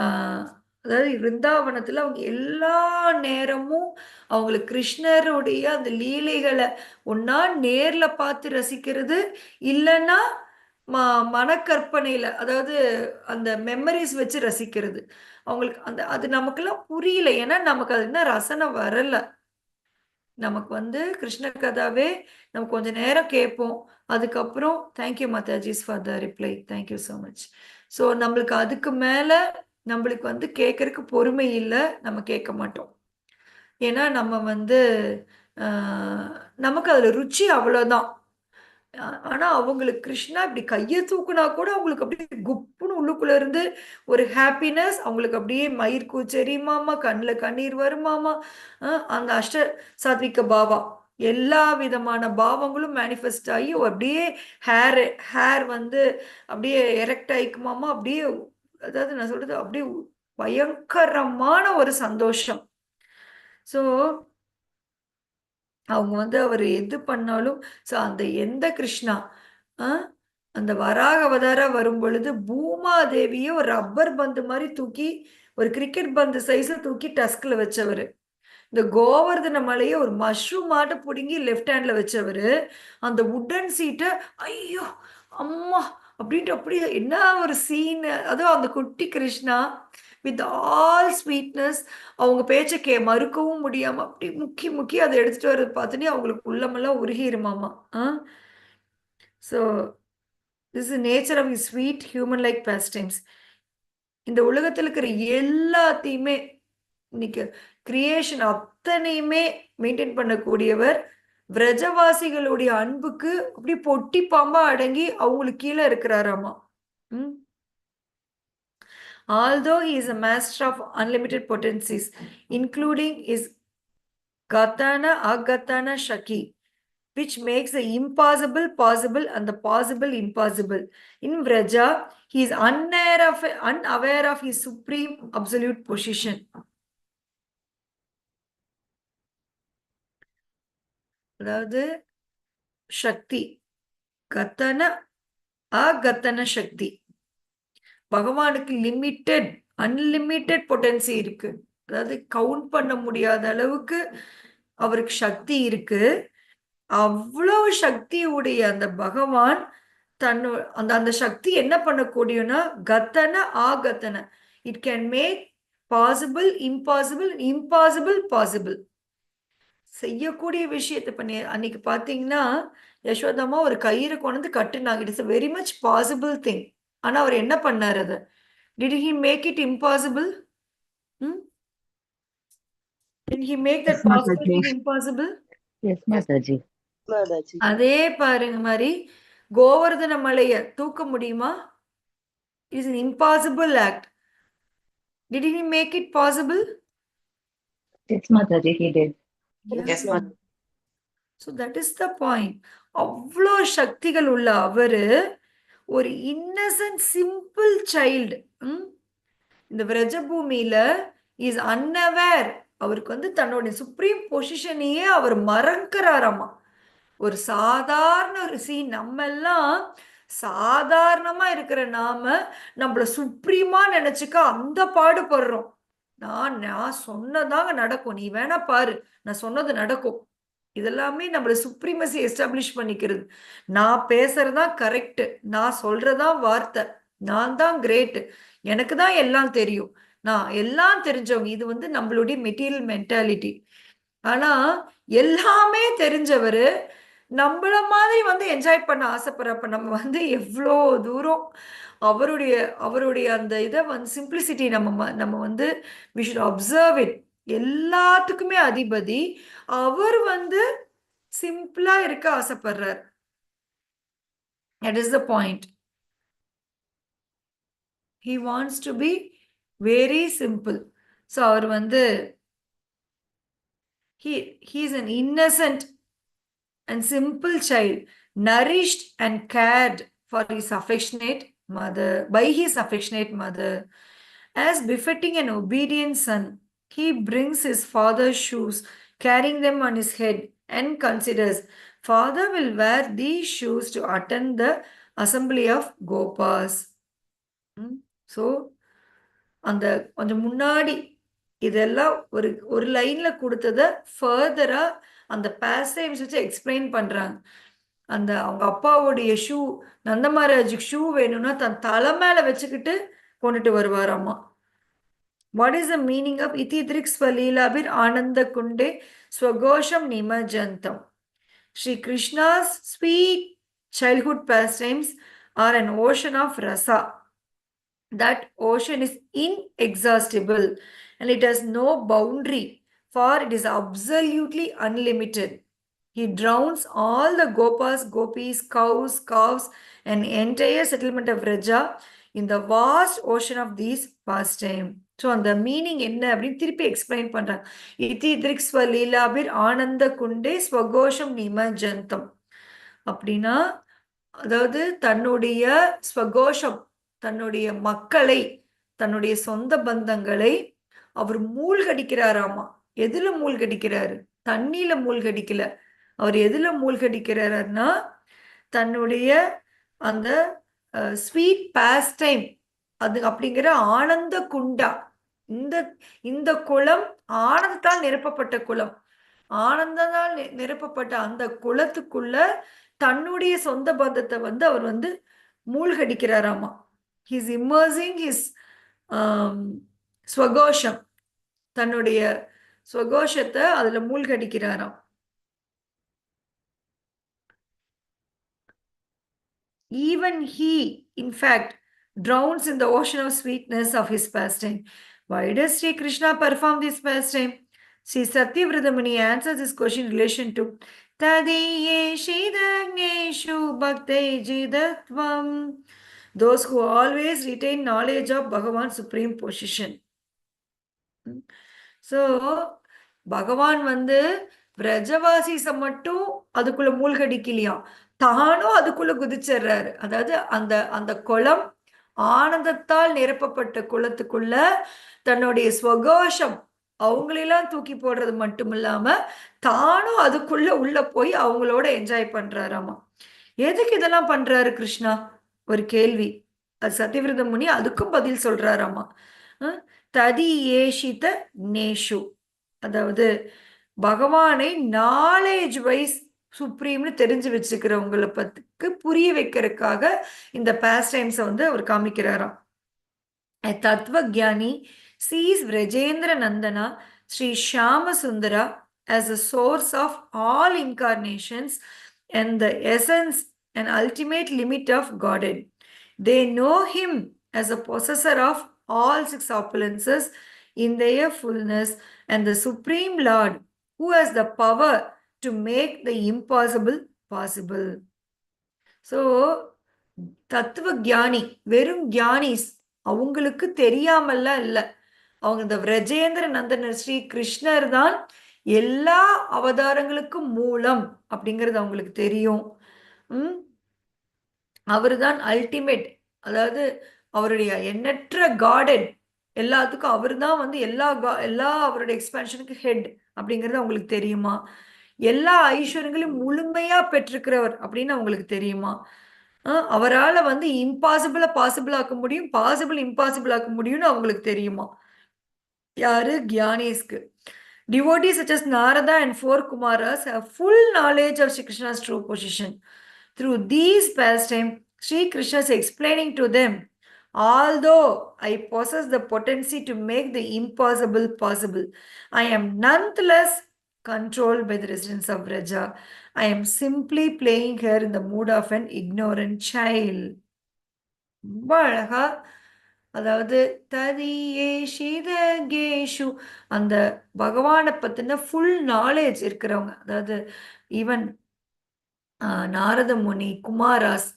ஆஹ், அதாவது விருந்தாவனத்துல அவங்க எல்லா நேரமும் அவங்களுக்கு கிருஷ்ணருடைய அந்த லீலைகளை ஒன்னா நேர்ல பார்த்து ரசிக்கிறது, இல்லைன்னா மனக்கற்பனையில, அதாவது அந்த மெமரிஸ் வச்சு ரசிக்கிறது. அவங்களுக்கு அந்த அது நமக்கெல்லாம் புரியல, ஏன்னா நமக்கு அது என்ன ரசனை வரல. நமக்கு வந்து கிருஷ்ண கதாவே நம்ம கொஞ்ச நேரம் கேட்போம். அதுக்கப்புறம் thank you Matajis for the reply, thank you so much. So நம்மளுக்கு அதுக்கு மேல நம்மளுக்கு வந்து கேட்கறதுக்கு பொறுமை இல்லை, நம்ம கேட்க மாட்டோம். ஏன்னா நம்ம வந்து ஆஹ், நமக்கு அதுல ருச்சி அவ்வளவுதான். ஆனா அவங்களுக்கு கிருஷ்ணா இப்படி கையை தூக்குனா கூட அவங்களுக்கு அப்படியே குப்புன்னு உள்ளுக்குள்ள இருந்து ஒரு ஹாப்பினஸ், அவங்களுக்கு அப்படியே மயிர் கூச்சரியுமாமா, கண்ணுல கண்ணீர் வருமாமா. அந்த சாத்விக பாவா எல்லா விதமான பாவங்களும் மேனிஃபெஸ்ட் ஆகி அப்படியே ஹேர் ஹேர் வந்து அப்படியே எரெக்ட் ஆயிக்குமாமா, அப்படியே, அதாவது நான் சொல்றது அப்படியே பயங்கரமான ஒரு சந்தோஷம். ஸோ அவங்க வந்து அவர் எது பண்ணாலும், ஸோ அந்த எந்த கிருஷ்ணா அந்த வராக அவதாரம் வரும் பொழுது பூமாதேவியை ஒரு ரப்பர் பந்து மாதிரி தூக்கி, ஒரு கிரிக்கெட் பந்து சைஸ்ல தூக்கி டஸ்க்ல வச்சவர். இந்த கோவர்தன மலையை ஒரு மஷ்ரூம் ஆட்ட பிடுங்கி லெஃப்ட் ஹேண்ட்ல வச்சவர். அந்த உட்டன் சீட்டை, ஐயோ அம்மா அப்படின்ட்டு அப்படியே என்ன ஒரு சீன். அதுவும் அந்த குட்டி கிருஷ்ணா வித் ஆல் ஸ்வீட்னஸ், அவங்க பேச்சை மறுக்கவும் முடியாம அப்படி முக்கி முக்கி அதை எடுத்துட்டு வர்றது பார்த்துட்டு அவங்களுக்கு உள்ளமெல்லாம் உருகிருமாமா. So this is nature of sweet human like pastimes. இந்த உலகத்தில் இருக்கிற எல்லாத்தையுமே இன்னைக்கு கிரியேஷன் அத்தனையுமே மெயின்டைன் பண்ணக்கூடியவர். விரஜவாசிகளுடைய அன்புக்கு அப்படி பொட்டி பாம்பா அடங்கி அவங்களுக்கு கீழே இருக்கிறாராமா. Although he is a master of unlimited potencies, including his Gatana Agatana Shaki, which makes the impossible possible and the possible impossible. In Vraja, he is unaware of his supreme absolute position. அதாவது சக்தி, கத்தன அகத்தன சக்தி. பகவானுக்கு limited unlimited potency இருக்கு. அதாவது count பண்ண முடியாத அளவுக்கு அவருக்கு சக்தி இருக்கு. அவ்வளவு சக்தி உடைய அந்த பகவான் அந்த அந்த சக்தி என்ன பண்ணக்கூடியனா கத்தன ஆகத்தன, it can make possible impossible, impossible possible. செய்யக்கூடிய விஷயத்தை பண்ணி அன்னைக்கு பாத்தீங்கன்னா யசோதாமா ஒரு கயிறு கொண்டு கட்டுனாங்க. It is very much possible thing. ஆனா அவர் என்ன பண்ணாரு? அதை did he make it impossible? Did he make Yes, that possible Mataji. thing impossible? Yes, Mataji. அதே பாருங்க மாதிரி கோவர்தன மலைய தூக்க முடியுமா? It is an impossible act. Did he make it possible? Yes, Mataji, he did. Yes, Yeah. Mataji. So that is the point. அவ்வளோ சக்திகள் உள்ள அவரு ஒரு இன்னசென்ட் சிம்பிள் சைல்டு. இந்த விரஜபூமியில இஸ் அன்அவேர். அவருக்கு வந்து தன்னுடைய சுப்ரீம் பொசிஷனையே அவர் மறக்கிறாராமா. ஒரு சாதாரண ஒரு நம்ம எல்லாம் சாதாரணமா இருக்கிற நாம நம்மள சுப்ரீமா நினைச்சுக்க அந்த பாடுபடுறோம். நான் சொன்னதாங்க நடக்கும், நீ வேணா பாரு, நான் சொன்னது நடக்கும். இதெல்லாமே நம்மள சுப்ரீமசி எஸ்டாப்ளிஷ் பண்ணிக்கிறது. நான் பேசுறதுதான் கரெக்ட், நான் சொல்றதான் வார்த்தை, நான் தான் கிரேட், எனக்கு தான் எல்லாம் தெரியும், நான் எல்லாம் தெரிஞ்சவங்க. இது வந்து நம்மளுடைய மெட்டீரியல் மென்டாலிட்டி. ஆனா எல்லாமே தெரிஞ்சவரு நம்மள மாதிரி வந்து என்ஜாய் பண்ண ஆசைப்படுறப்ப நம்ம வந்து எவ்வளோ தூரம் அவருடைய அவருடைய அந்த இதை வந்து சிம்பிளிசிட்டி நம்ம வந்து we should observe it. எல்லாத்துக்குமே அதிபதி அவர் வந்து சிம்பிளா இருக்க ஆசைப்படுறார். That is the point. He wants to be very simple. So அவர் வந்து he is an innocent and simple child, nourished and cared for his affectionate mother, by his affectionate mother. As befitting an obedient son, he brings his father's shoes, carrying them on his head, and considers, Father will wear these shoes to attend the assembly of Gopas. So, அந்த கொஞ்சம் முன்னாடி இதெல்லாம் ஒரு ஒரு லைன்ல கொடுத்தத ஃபர்தரா அந்த passage வச்சு எக்ஸ்பிளைன் பண்றாங்க. அந்த அவங்க அப்பாவுடைய ஷூ, நந்தமகாராஜுக்கு ஷூ வேணும்னா தன் தலை மேல வச்சுக்கிட்டு கொண்டுட்டு வருவாராமா. What is the meaning of iti driksvalilabir ananda kunde swagosham nimajantam? Sri Krishna's sweet childhood pastimes are an ocean of rasa. That ocean is inexhaustible and it has no boundary, for it is absolutely unlimited. He drowns all the gopas, gopis, cows, calves, and entire settlement of Raja in the vast ocean of these pastime. So, அந்த meaning என்ன அப்படின்னு திருப்பி explain பண்றாங்க. இதி திரிக்ஸ்வ லீலாபிர் ஆனந்த குண்டே ஸ்வகோஷம் நிமஜந்தம். அப்படின்னா அதாவது தன்னுடைய ஸ்வகோஷம், தன்னுடைய மக்களை, தன்னுடைய சொந்த பந்தங்களை அவர் மூழ்கடிக்கிறாராமா. எதுல மூழ்கடிக்கிறாரு? தண்ணியில மூழ்கடிக்கல. அவர் எதுல மூழ்கடிக்கிறாருன்னா தன்னுடைய அந்த ஸ்வீட் பாஸ் டைம் அது அப்படிங்கிற ஆனந்த குண்டா. இந்த இந்த குளம் ஆனந்தத்தால் நிரப்பப்பட்ட குளம். ஆனந்தத்தால் நிரப்பப்பட்ட அந்த குளத்துக்குள்ள தன்னுடைய சொந்த பந்தத்தை வந்து அவர் வந்து மூழ்கடிக்கிறாராமா. ஹிஸ் இம்மர்சிங் ஹிஸ் ஸ்வகோஷம், தன்னுடைய ஸ்வகோஷத்தை அதுல மூழ்கடிக்கிறாராம். Even he, in fact, drowns in the ocean of sweetness of his pastime. Why does Sri Krishna perform this pastime? Sri Satyavratamuni answers this question in relation to Tadiye Shidagneshu Bhakte Jidatvam, those who always retain knowledge of Bhagavan's supreme position. So, பகவான் வந்து பிரஜவாசிச மட்டும் அதுக்குள்ள மூழ்கடிக்கலையா, தானும் அதுக்குள்ள குதிச்சிடுறாரு. அதாவது அந்த அந்த குளம் ஆனந்தத்தால் நிரப்பப்பட்ட குளத்துக்குள்ள தன்னுடைய ஸ்வகோஷம் அவங்களெல்லாம் தூக்கி போடுறது மட்டும் இல்லாம தானும் அதுக்குள்ள உள்ள போய் அவங்களோட என்ஜாய் பண்றாராமா. எதுக்கு இதெல்லாம் பண்றாரு கிருஷ்ணா? ஒரு கேள்வி. அது சத்தியவிரத முனி அதுக்கும் பதில் சொல்றாராமா. ததி ஏஷித நேஷு, அதாவது பகவானை நாலேஜ் வைஸ் சுப்ரீம்னு தெரிஞ்சு வச்சுக்கிறவங்களை பத்துக்கு புரிய வைக்கிறதுக்காக இந்த பாஸ் டைம்ஸை வந்து அவர் காமிக்கிறாராம். தத்துவ Johnny sees Vrajendra Nandana Sri Shyama Sundara as the source of all incarnations and the essence and ultimate limit of Godhead. They know him as a possessor of all six opulences in their fullness and the Supreme Lord who has the power to make the impossible possible. So, தத்துவ ஞானி, வெறும் ஞானிஸ், அவங்களுக்கு தெரியாமல்லாம் இல்ல. அவங்க இந்த விரஜேந்திர நந்தனர் ஸ்ரீ கிருஷ்ணர் தான் எல்லா அவதாரங்களுக்கும் மூலம் அப்படிங்கிறது அவங்களுக்கு தெரியும். உம் அவர்தான் அல்டிமேட். அதாவது அவருடைய எண்ணற்ற கார்டன், எல்லாத்துக்கும் அவர் தான் வந்து எல்லா அவருடைய எக்ஸ்பான்ஷனுக்கு ஹெட் அப்படிங்கிறது அவங்களுக்கு தெரியுமா? எல்லா ஐஸ்வர்யங்களையும் முழுமையா பெற்றிருக்கிறவர் அப்படின்னு அவங்களுக்கு தெரியுமா? அவரால வந்து இம்பாசிபிள பாசிபிள் ஆக்க முடியும், பாசிபிள் இம்பாசிபிள் ஆக்க முடியும்னு அவங்களுக்கு தெரியுமா? யாரு? ஞானேஸ்க்கு. Devotees such as Narada and four Kumaras have full knowledge of Sri Krishna's true position. Through these pastimes, Sri Krishna is explaining to them, although I possess the potency to make the impossible possible, I am nonetheless controlled by the residents of Raja. I am simply playing here in the mood of an ignorant child. ரொம்ப அழகா, அதாவது ததியே ஷிதகேஷு, அந்த பகவானை பத்தின full knowledge இருக்கிறவங்க, அதாவது even Narada முனி, குமாராஸ்,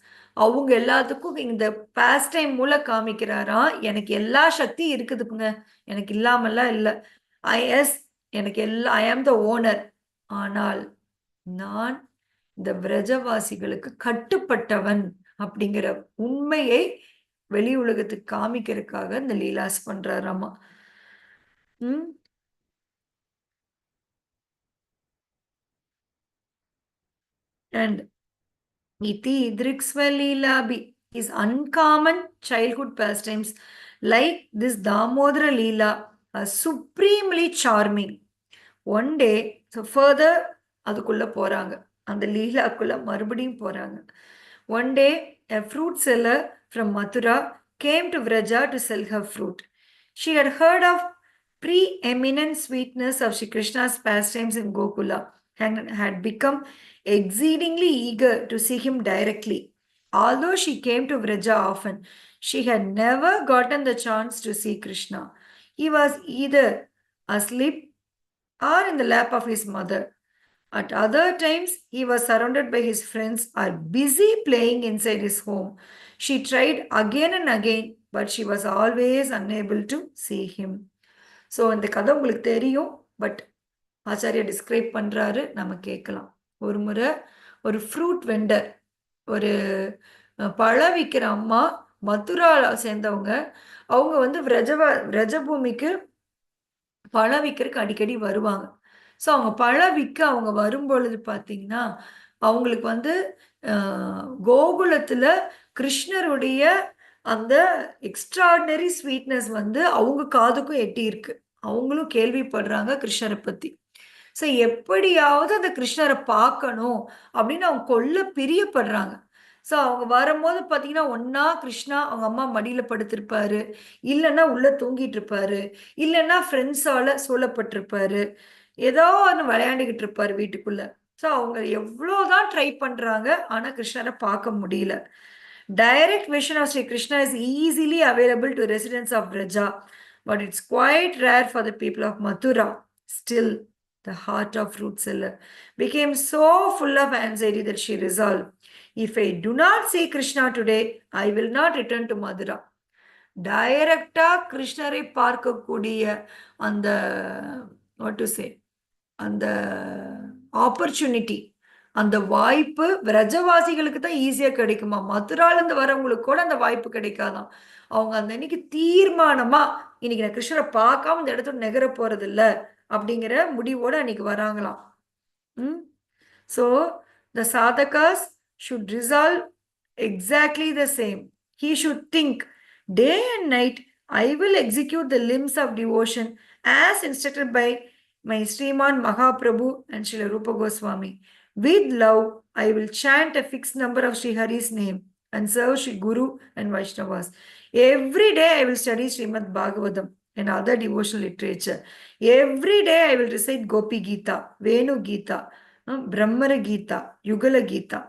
அவங்க எல்லாத்துக்கும் இந்த பாஸ்ட் டைம் மூலம் காமிக்கிறாராம், எனக்கு எல்லா சக்தி இருக்குதுங்க, எனக்கு இல்லாமல்லாம் இல்லை. எஸ், எனக்கு எல்லா, ஐ ஆம் த ஓனர். ஆனால் நான் இந்த விரஜவாசிகளுக்கு கட்டுப்பட்டவன் அப்படிங்கிற உண்மையை வெளி உலகத்துக்கு காமிக்கிறதுக்காக இந்த லீலாஸ் பண்றாராமா. ம் and iti Driksvalilabi is uncommon childhood pastimes like this Damodara Leela are supremely charming. One day, so further அதுக்குள்ள போறாங்க, அந்த லீலாக்குள்ள மறுபடியும் போறாங்க. One day, a fruit seller from Mathura came to Vraja to sell her fruit. She had heard of preeminent sweetness of Shri Krishna's pastimes in Gokula and had become exceedingly eager to see him directly. Although she came to Vraja often, she had never gotten the chance to see Krishna. He was either asleep or in the lap of his mother. At other times, he was surrounded by his friends or busy playing inside his home. She tried again and again, but she was always unable to see him. So இந்த கதை உங்களுக்கு தெரியும், but Acharya describe பண்ணுறாரு, நம்ம கேட்கலாம். ஒரு முறை ஒரு ஃப்ரூட் வெண்டர், ஒரு பழம் விற்கிற அம்மா, மதுரா சேர்ந்தவங்க, அவங்க வந்து விரஜபூமிக்கு பழம் விற்கிறதுக்கு அடிக்கடி வருவாங்க. ஸோ அவங்க பழம் விற்க அவங்க வரும்பொழுது பார்த்தீங்கன்னா, அவங்களுக்கு வந்து கோகுலத்தில் கிருஷ்ணருடைய அந்த எக்ஸ்ட்ராடினரி ஸ்வீட்னஸ் வந்து அவங்க காதுக்கும் எட்டி இருக்கு. அவங்களும் கேள்விப்படுறாங்க கிருஷ்ணரை பற்றி. ஸோ எப்படியாவது அந்த கிருஷ்ணரை பார்க்கணும் அப்படின்னு அவங்க கொல்ல பிரியப்படுறாங்க. ஸோ அவங்க வரும்போது பார்த்தீங்கன்னா, ஒன்னா கிருஷ்ணா அவங்க அம்மா மடியில் படுத்திருப்பாரு, இல்லைன்னா உள்ள தூங்கிட்டு இருப்பாரு, இல்லைன்னா ஃப்ரெண்ட்ஸால சூழப்பட்டிருப்பாரு, ஏதோ ஒன்று விளையாண்டுக்கிட்டு இருப்பாரு வீட்டுக்குள்ள. ஸோ அவங்க எவ்வளோதான் ட்ரை பண்றாங்க, ஆனால் கிருஷ்ணரை பார்க்க முடியல. Direct vision of Sri Krishna is easily available to residents of Vraja, but it's quite rare for the people of Mathura. Still, the heart of fruit seller became so full of anxiety that she resolved, if I do not see Krishna today, I will not return to Mathura. டைரக்டா கிருஷ்ணரை பார்க்கக்கூடிய அந்த what to say, அந்த opportunity, அந்த வாய்ப்பு விரஜவாசிகளுக்கு தான் ஈஸியா கிடைக்குமா, மதுராலேருந்து வரவங்களுக்கு கூட அந்த வாய்ப்பு கிடைக்காதாம். அவங்க அந்த அன்னைக்கு தீர்மானமா, இன்னைக்கு நான் கிருஷ்ணரை பார்க்காம இந்த இடத்துல நெகர போறது இல்ல அப்படிங்கிற முடிவோட அன்னைக்கு வராங்களாம். So the sadhakas should resolve exactly the same. He should think, day and night I will execute the limbs of devotion as instructed by my Sriman Mahaprabhu and Srila Rupa Goswami. With love, I will chant a fixed number of Sri Hari's name and serve Sri Guru and Vaishnavas. Every day I will study Srimad Bhagavatam and other devotional literature. Every day I will recite Gopi Gita, Venu Gita, Brahmara Gita, Yugala Gita.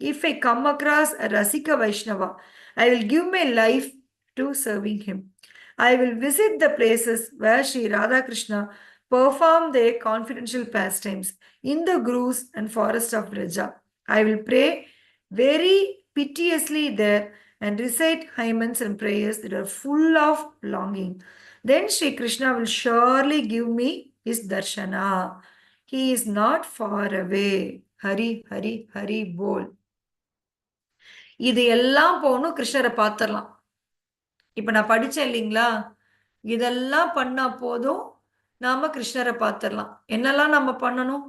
If I come across a Rasika Vaishnava, I will give my life to serving him. I will visit the places where Sri Radha Krishna perform their confidential pastimes in the groves and forest of Vraja. I will pray very piteously there and recite hymns and prayers that are full of longing. Then Sri Krishna will surely give me his darshana. He is not far away. Hari, Hari, Hari, bol. இது எல்லாம் போகணும், கிருஷ்ணரை பார்த்துடலாம். இப்ப நான் படிச்சேன் இல்லைங்களா? இதெல்லாம் பண்ணா போதும், நாம கிருஷ்ணரை பார்த்துடலாம். என்னெல்லாம் நம்ம பண்ணணும்?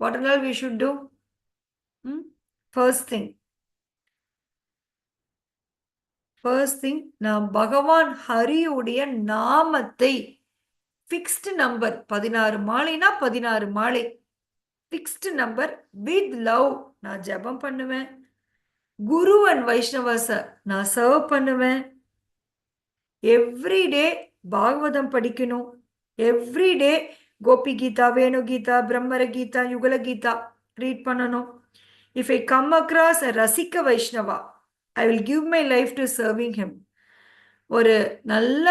What all we should do? First thing, நாம் பகவான் ஹரியுடைய நாமத்தை ஃபிக்ஸ்டு நம்பர் 16 மாலைனா 16 மாலை ஃபிக்ஸ்டு நம்பர் வித் லவ் நான் ஜெபம் பண்ணுவேன். குரு அண்ட் வைஷ்ணவஸ நான் சர்வ் பண்ணுவேன். எவ்ரிடே பாகவதம் படிக்கணும். எவ்ரிடே கோபி கீதா, வேணு கீதா, பிரம்மர கீதா, யுகல கீதா ரீட் பண்ணணும். If I come across a ரசிக்க Vaishnava, I will give my life to serving him. ஒரு நல்ல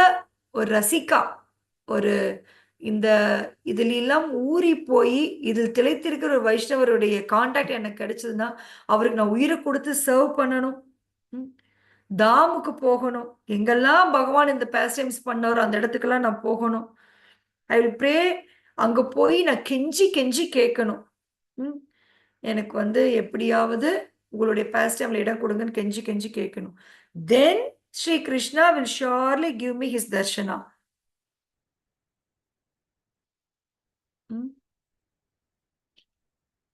ஒரு ரசிகா, ஒரு இந்த இதிலெல்லாம் ஊறி போய் இதில் திளைத்திருக்கிற ஒரு வைஷ்ணவருடைய கான்டாக்ட் எனக்கு கிடைச்சதுன்னா அவருக்கு நான் உயிரை கொடுத்து சர்வ் பண்ணணும். தாமுக்கு போகணும். எங்கெல்லாம் பகவான் இந்த பேஸ்டைம்ஸ் பண்ணாரோ அந்த இடத்துக்கெல்லாம் நான் போகணும். I will pray. அங்க போய் நான் கெஞ்சி கெஞ்சி கேட்கணும். எனக்கு வந்து எப்படியாவது உங்களுடைய பேஸ்டைம்ல இடம் கொடுங்கன்னு கெஞ்சி கெஞ்சி கேட்கணும். Then Sri Krishna will surely give me his darshana.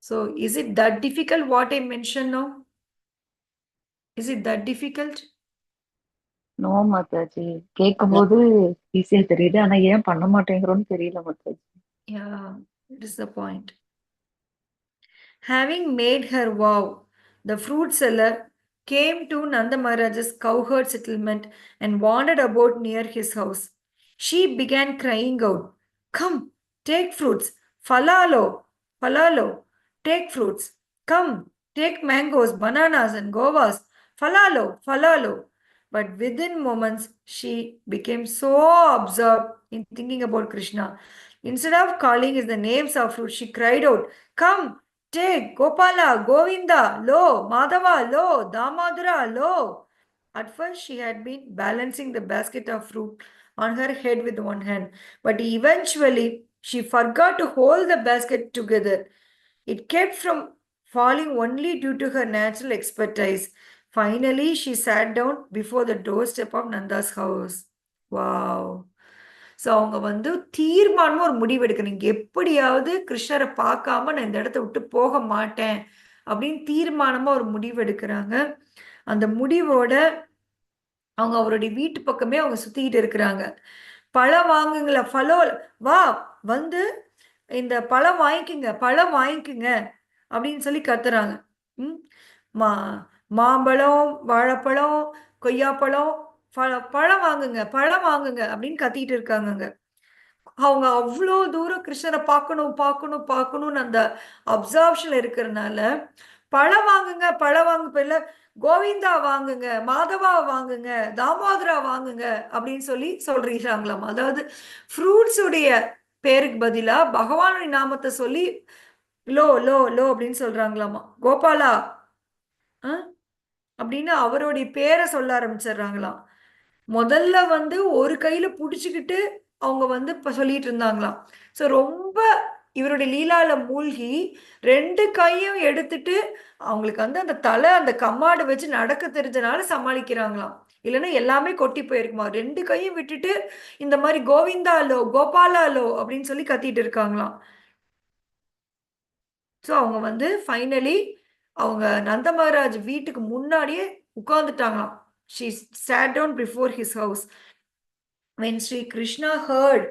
So is it that difficult what I mentioned now? Is it that difficult? No Mataji, கேட்கும்போது ஈஸியா தெரியுது, ஆனா ஏன் பண்ண மாட்டேங்கிறோம்னு தெரியல Mataji. Yeah, it is the point. Having made her vow, the fruit seller came to Nanda Maharaj's cowherd settlement and wandered about near his house. She began crying out, "Come, take fruits. Falalo, falalo, take fruits. Come, take mangoes, bananas, and govas. Falalo, falalo." But within moments, she became so absorbed in thinking about Krishna. Instead of calling his the names of fruit, she cried out, "Come, take Gopala, Govinda, lo, Madhava, lo, Damodara, lo." At first, she had been balancing the basket of fruit on her head with one hand, but eventually she forgot to hold the basket together. It kept from falling only due to her natural expertise. Finally, she sat down before the doorstep of Nanda's house. Wow. So அவங்க வந்து தீர்மானமா ஒரு முடிவு எடுக்கணும். எப்படியாவது கிருஷ்ணரை பார்க்காம நான் இந்த இடத்த விட்டு போக மாட்டேன் அப்படின்னு தீர்மானமா ஒரு முடிவு எடுக்கிறாங்க. அந்த முடிவோட அவங்க அவருடைய வீட்டு பக்கமே அவங்க சுத்திக்கிட்டு இருக்கிறாங்க. பழம் வாங்குங்கள, ஃபலோ வா வந்து இந்த பழம் வாங்கிக்குங்க, பழம் வாங்கிக்குங்க அப்படின்னு சொல்லி கத்துறாங்க. மா மாம்பழம், வாழைப்பழம், கொய்யாப்பழம், பழம் வாங்குங்க, பழம் வாங்குங்க அப்படின்னு கத்திட்டு இருக்காங்க. அவங்க அவ்வளோ தூரம் கிருஷ்ணரை பார்க்கணும் பார்க்கணும் பார்க்கணும்னு அந்த அப்சர்வேஷன்ல இருக்கிறதுனால பழம் வாங்குங்க, பழம் வாங்க பேர்ல கோவிந்தா வாங்குங்க, மாதவா வாங்குங்க, தாமோதரா வாங்குங்க அப்படின்னு சொல்லி சொல்றாங்களாம். அதாவது ஃப்ரூட்ஸ் உடைய பேருக்கு பதிலா பகவானுடைய நாமத்தை சொல்லி லோ லோ லோ அப்படின்னு சொல்றாங்களாமா. கோபாலா அப்படின்னு அவருடைய பேரை சொல்ல ஆரம்பிச்சிடுறாங்களாம். முதல்ல வந்து ஒரு கையில புடிச்சுக்கிட்டு அவங்க வந்து இப்ப சொல்லிட்டு இருந்தாங்களாம். ஸோ ரொம்ப இவருடைய லீலால மூழ்கி 2 கையும் எடுத்துட்டு அவங்களுக்கு வந்து அந்த தலை அந்த கம்மாடு வச்சு நடக்க தெரிஞ்சனால சமாளிக்கிறாங்களாம். இல்லைன்னா எல்லாமே கொட்டி போயிருக்குமா. 2 கையும் விட்டுட்டு இந்த மாதிரி கோவிந்தாலோ கோபாலாலோ அப்படின்னு சொல்லி கத்திட்டு இருக்காங்களாம். ஸோ அவங்க வந்து ஃபைனலி அவங்க நந்த மகாராஜ் வீட்டுக்கு முன்னாடியே உட்கார்ந்துட்டாங்களாம். She sat down before his house. When Sri Krishna heard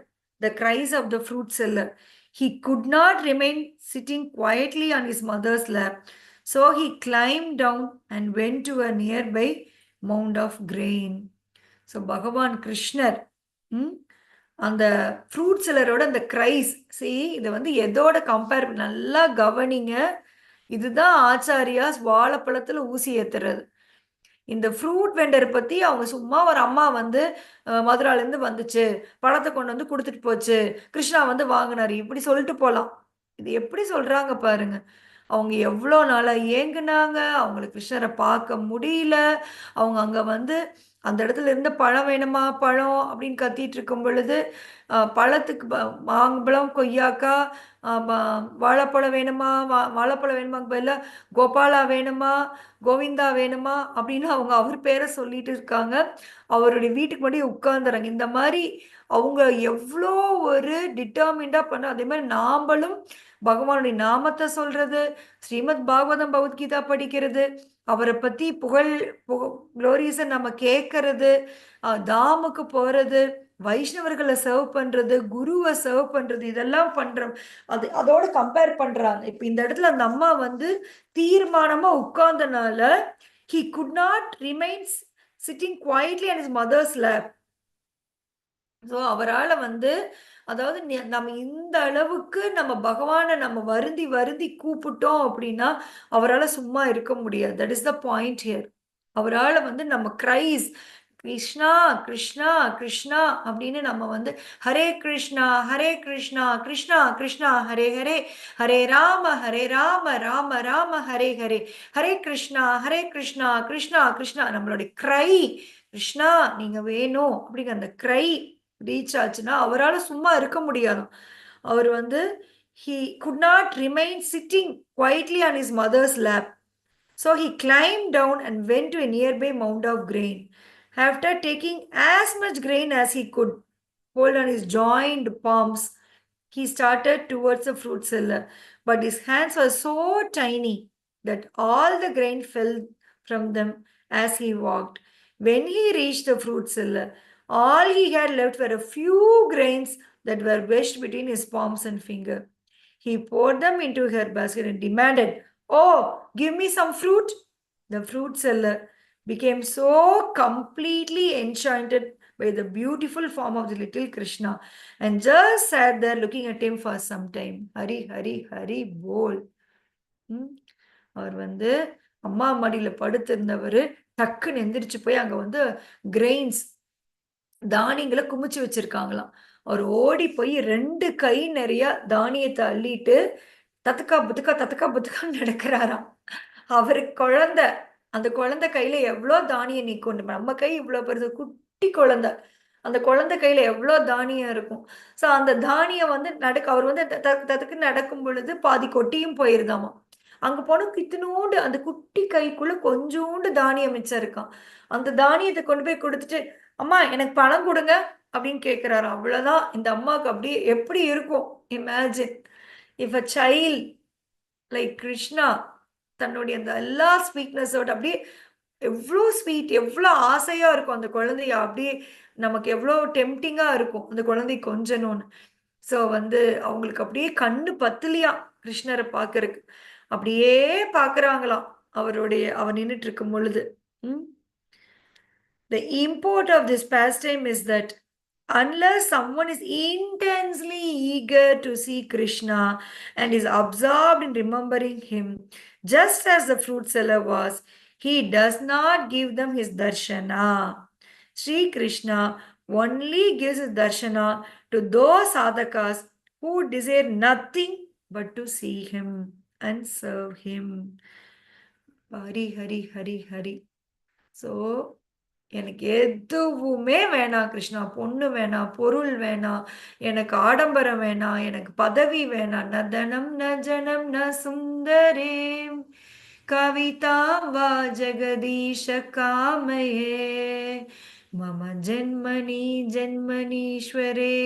the cries of the fruit seller, he could not remain sitting quietly on his mother's lap. So he climbed down and went to a nearby mound of grain. So Bhagavan Krishna, அந்த fruit செல்லரோட அந்த Christ இதை வந்து எதோட compare நல்லா கவனிங்க. இதுதான் ஆச்சாரியாஸ் வாழைப்பழத்துல ஊசி ஏத்துறது. இந்த ஃப்ரூட் வெண்டரை பத்தி அவங்க சும்மா ஒரு அம்மா வந்து மதுரால இருந்து வந்துச்சு, பழத்தை கொண்டு வந்து கொடுத்துட்டு போச்சு, கிருஷ்ணா வந்து வாங்கினாரு இப்படி சொல்லிட்டு போலாம். இது எப்படி சொல்றாங்க பாருங்க. அவங்க எவ்வளோ நாளா ஏங்குனாங்க, அவங்களுக்கு கிருஷ்ணரை பார்க்க முடியல. அவங்க அங்க வந்து அந்த இடத்துல இருந்து பழம் வேணுமா பழம் அப்படின்னு கத்திட்டு இருக்கும் பொழுது, பழத்துக்கு மாம்பழம், கொய்யாக்கா, வாழைப்பழம் வேணுமா, வாழைப்பழம் வேணுமாக்கு பதிலா கோபாலா வேணுமா, கோவிந்தா வேணுமா அப்படின்னு அவங்க அவர் பேரை சொல்லிட்டு இருக்காங்க. அவருடைய வீட்டுக்கு முன்னாடி உட்கார்ந்துறாங்க. இந்த மாதிரி அவங்க எவ்வளோ ஒரு டிட்டர்மிண்டா பண்ண, அதே மாதிரி நாம்பளும் பகவானுடைய நாமத்தை சொல்றது, ஸ்ரீமத் பாகவதம் பகவத்கீதா படிக்கிறது, அவரை பத்தி புகழ் குளோரிஸை நம்ம கேட்கறது, தாமுக்கு போறது, வைஷ்ணவர்களை சர்வ் பண்றது, குருவை சர்வ் பண்றது, இதெல்லாம் பண்றோம். அதோட கம்பேர் பண்றாங்க. இப்ப இந்த இடத்துல அந்த அம்மா வந்து தீர்மானமா உட்கார்ந்தனால he could not remain sitting quietly on his mother's lap. So அவரால் வந்து அதாவது நம்ம இந்த அளவுக்கு நம்ம பகவானை நம்ம வருந்தி வருந்தி கூப்பிட்டோம் அப்படின்னா அவரால் சும்மா இருக்க முடியாது. That is the point here. அவரால் வந்து நம்ம கிரைஸ் கிருஷ்ணா கிருஷ்ணா கிருஷ்ணா அப்படின்னு நம்ம வந்து ஹரே கிருஷ்ணா ஹரே கிருஷ்ணா கிருஷ்ணா கிருஷ்ணா ஹரே ஹரே ஹரே ராம ராம ராம ஹரே ஹரே ஹரே கிருஷ்ணா கிருஷ்ணா கிருஷ்ணா நம்மளுடைய கிரை கிருஷ்ணா நீங்க வேணும் அப்படிங்கிற அந்த கிரை ரீச் ஆச்சுன்னா அவரால் சும்மா இருக்க முடியாதாம். அவர் வந்து he could not remain sitting quietly on his mother's lap. So he climbed down and went to a nearby mound of grain. After taking as much grain as he could hold on his joined palms, he started towards the fruit seller. But his hands were so tiny that all the grain fell from them as he walked. When he reached the fruit seller, all he had left were a few grains that were wedged between his palms and finger. He poured them into her basket and demanded, "Oh, give me some fruit." The fruit seller became so completely enchanted by the beautiful form of the little Krishna and just sat there looking at him for some time. Hari, Hari, Hari, bol. அவர் வந்து அம்மா மடியில படுத்திருந்தவர் டக்குன்னு எந்திரிச்சு போய் அங்க வந்து grains தானியங்களை குமிச்சு வச்சிருக்காங்களாம். அவர் ஓடி போய் 2 கை நிறைய தானியத்தை அள்ளிட்டு தத்துக்கா புத்துக்கா தத்துக்கா புத்துக்கான்னு நடக்கிறாராம். அவருக்கு குழந்தை. அந்த குழந்தை கையில எவ்வளோ தானியம் நிக்கும். நம்ம கை இவ்வளோ பெருசு குட்டி குழந்தை. அந்த குழந்தை கையில எவ்வளோ தானியம் இருக்கும். ஸோ அந்த தானியம் வந்து அவர் வந்து தத்துக்குன்னு நடக்கும் பொழுது பாதி கொட்டியும் போயிருதாமா. அங்க போனா இத்தினூண்டு அந்த குட்டி கைக்குள்ள கொஞ்சூண்டு தானியம் மிச்சம் இருக்காம். அந்த தானியத்தை கொண்டு போய் கொடுத்துட்டு, "அம்மா எனக்கு பணம் கொடுங்க" அப்படின்னு கேட்கிறாராம். அவ்வளவுதான். இந்த அம்மாவுக்கு அப்படியே எப்படி இருக்கும்? Imagine if a child like Krishna தன்னுடைய அந்த எல்லா ஸ்வீட்னஸோட அப்படியே எவ்வளோ ஸ்வீட், எவ்வளோ ஆசையா இருக்கும் அந்த குழந்தைய. அப்படியே நமக்கு எவ்வளோ டெம்டிங்கா இருக்கும் அந்த குழந்தை கொஞ்சணும்னு. ஸோ வந்து அவங்களுக்கு அப்படியே கண்ணு பத்தலையா கிருஷ்ணரை பார்க்கறதுக்கு. அப்படியே பார்க்கறாங்களாம் அவர் நின்றுட்டு இருக்கும் பொழுது. The import of this pastime is that unless someone is intensely eager to see Krishna and is absorbed in remembering him, just as the fruit seller was, he does not give them his darshana. Sri Krishna only gives his darshana to those sadhakas who desire nothing but to see him and serve him. Hari, Hari, Hari, Hari. So, எனக்கு எதுவுமே வேணாம் கிருஷ்ணா. பொண்ணு வேணாம், பொருள் வேணாம், எனக்கு ஆடம்பரம் வேணாம், எனக்கு பதவி வேணாம். ந தனம் ந ஜனம் ந சுந்தரேம் கவிதாம் வா ஜெகதீஷ காமயே மம ஜென்மனி ஜென்மனீஸ்வரே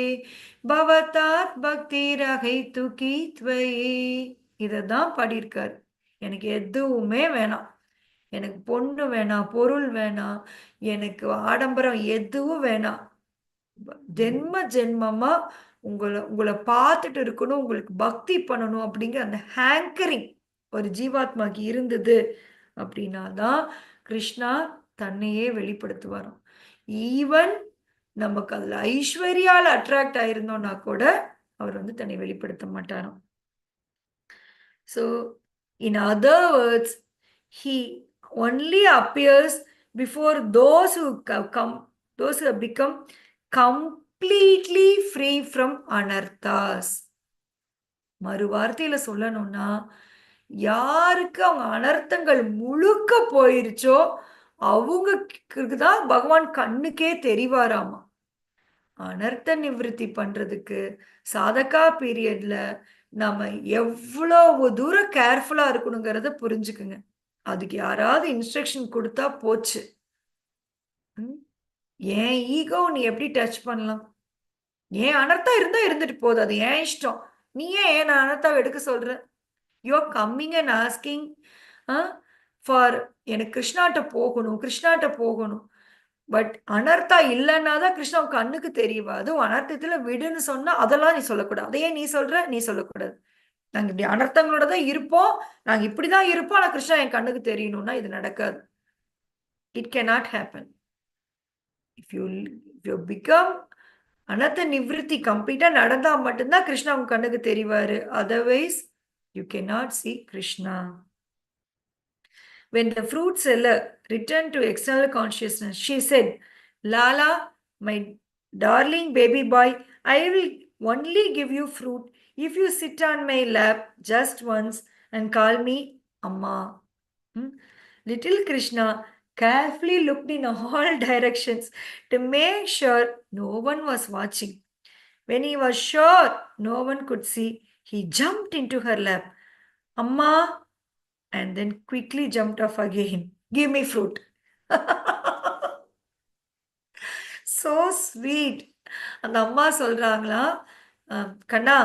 பவதாத் பக்தி ரகை துகி துவயி. இதைதான் பாடியிருக்காரு. எனக்கு எதுவுமே வேணாம். எனக்கு பொண்ணு வேணாம், பொருள் வேணாம், எனக்கு ஆடம்பரம் எதுவும் வேணாம். ஜென்ம ஜென்மமா உங்களை உங்களை பார்த்துட்டு இருக்கணும், உங்களுக்கு பக்தி பண்ணணும் அப்படிங்கிற அந்த ஹேங்கரிங் ஒரு ஜீவாத்மாக்கு இருந்தது அப்படின்னா தான் கிருஷ்ணா தன்னையே வெளிப்படுத்துவாராம். ஈவன் நமக்கு அதுல ஐஸ்வர்யால அட்ராக்ட் ஆயிருந்தோம்னா கூட அவர் வந்து தன்னை வெளிப்படுத்த மாட்டாராம். So, in other words, he only appears before those who have become completely free from anarthas. மறு வார்த்தையில சொல்லணும்னா யாருக்கு அவங்க அனர்த்தங்கள் முழுக்க போயிருச்சோ அவங்களுக்கு தான் பகவான் கண்ணுக்கே தெரிவாராமா. அனர்த்த நிவர்த்தி பண்றதுக்கு சாதகா பீரியட்ல நம்ம எவ்வளவு தூரம் கேர்ஃபுல்லா இருக்கணுங்கிறத புரிஞ்சுக்குங்க. அதுக்கு யாராவது இன்ஸ்ட்ரக்ஷன் கொடுத்தா போச்சு. ம்? என் ஈகோ நீ எப்படி டச் பண்ணலாம்? ஏன் அனர்த்தம் இருந்தா இருந்துட்டு போகுது, அது ஏன் இஷ்டம். நீ ஏன் நான் அனர்த்தாவை எடுக்க சொல்ற? You are coming and asking for எனக்கு கிருஷ்ணாட்ட போகணும், கிருஷ்ணாட்ட போகணும். பட் அனர்த்தா இல்லைன்னா தான் கிருஷ்ணா உன் கண்ணுக்கு தெரியவா? அதுவும் அனர்த்தத்துல விடுன்னு சொன்னா அதெல்லாம் நீ சொல்லக்கூடாது. அதையே நீ சொல்ற, நீ சொல்லக்கூடாது. நாங்க இப்படி அனர்த்தங்களோட தான் இருப்போம், நாங்க இப்படிதான் இருப்போம், ஆனா கிருஷ்ணா என் கண்ணுக்கு தெரியணும்னா இது நடக்காது. It cannot happen. If you become அனர்த்த நிவிருத்தி கம்ப்ளீட்டா நடந்தா மட்டும்தான் கிருஷ்ணா உங்க கண்ணுக்கு தெரிவாரு. Otherwise you cannot see Krishna. When the fruit seller returned to external consciousness, she said, Lala, my darling baby boy, I will only give you fruit if you sit on my lap just once and call me Amma. Hmm? Little Krishna carefully looked in all directions to make sure no one was watching. When he was sure no one could see, he jumped into her lap. Amma, and then quickly jumped off again. Give me fruit. So sweet. அந்த அம்மா சொல்றாங்களா, கண்ணா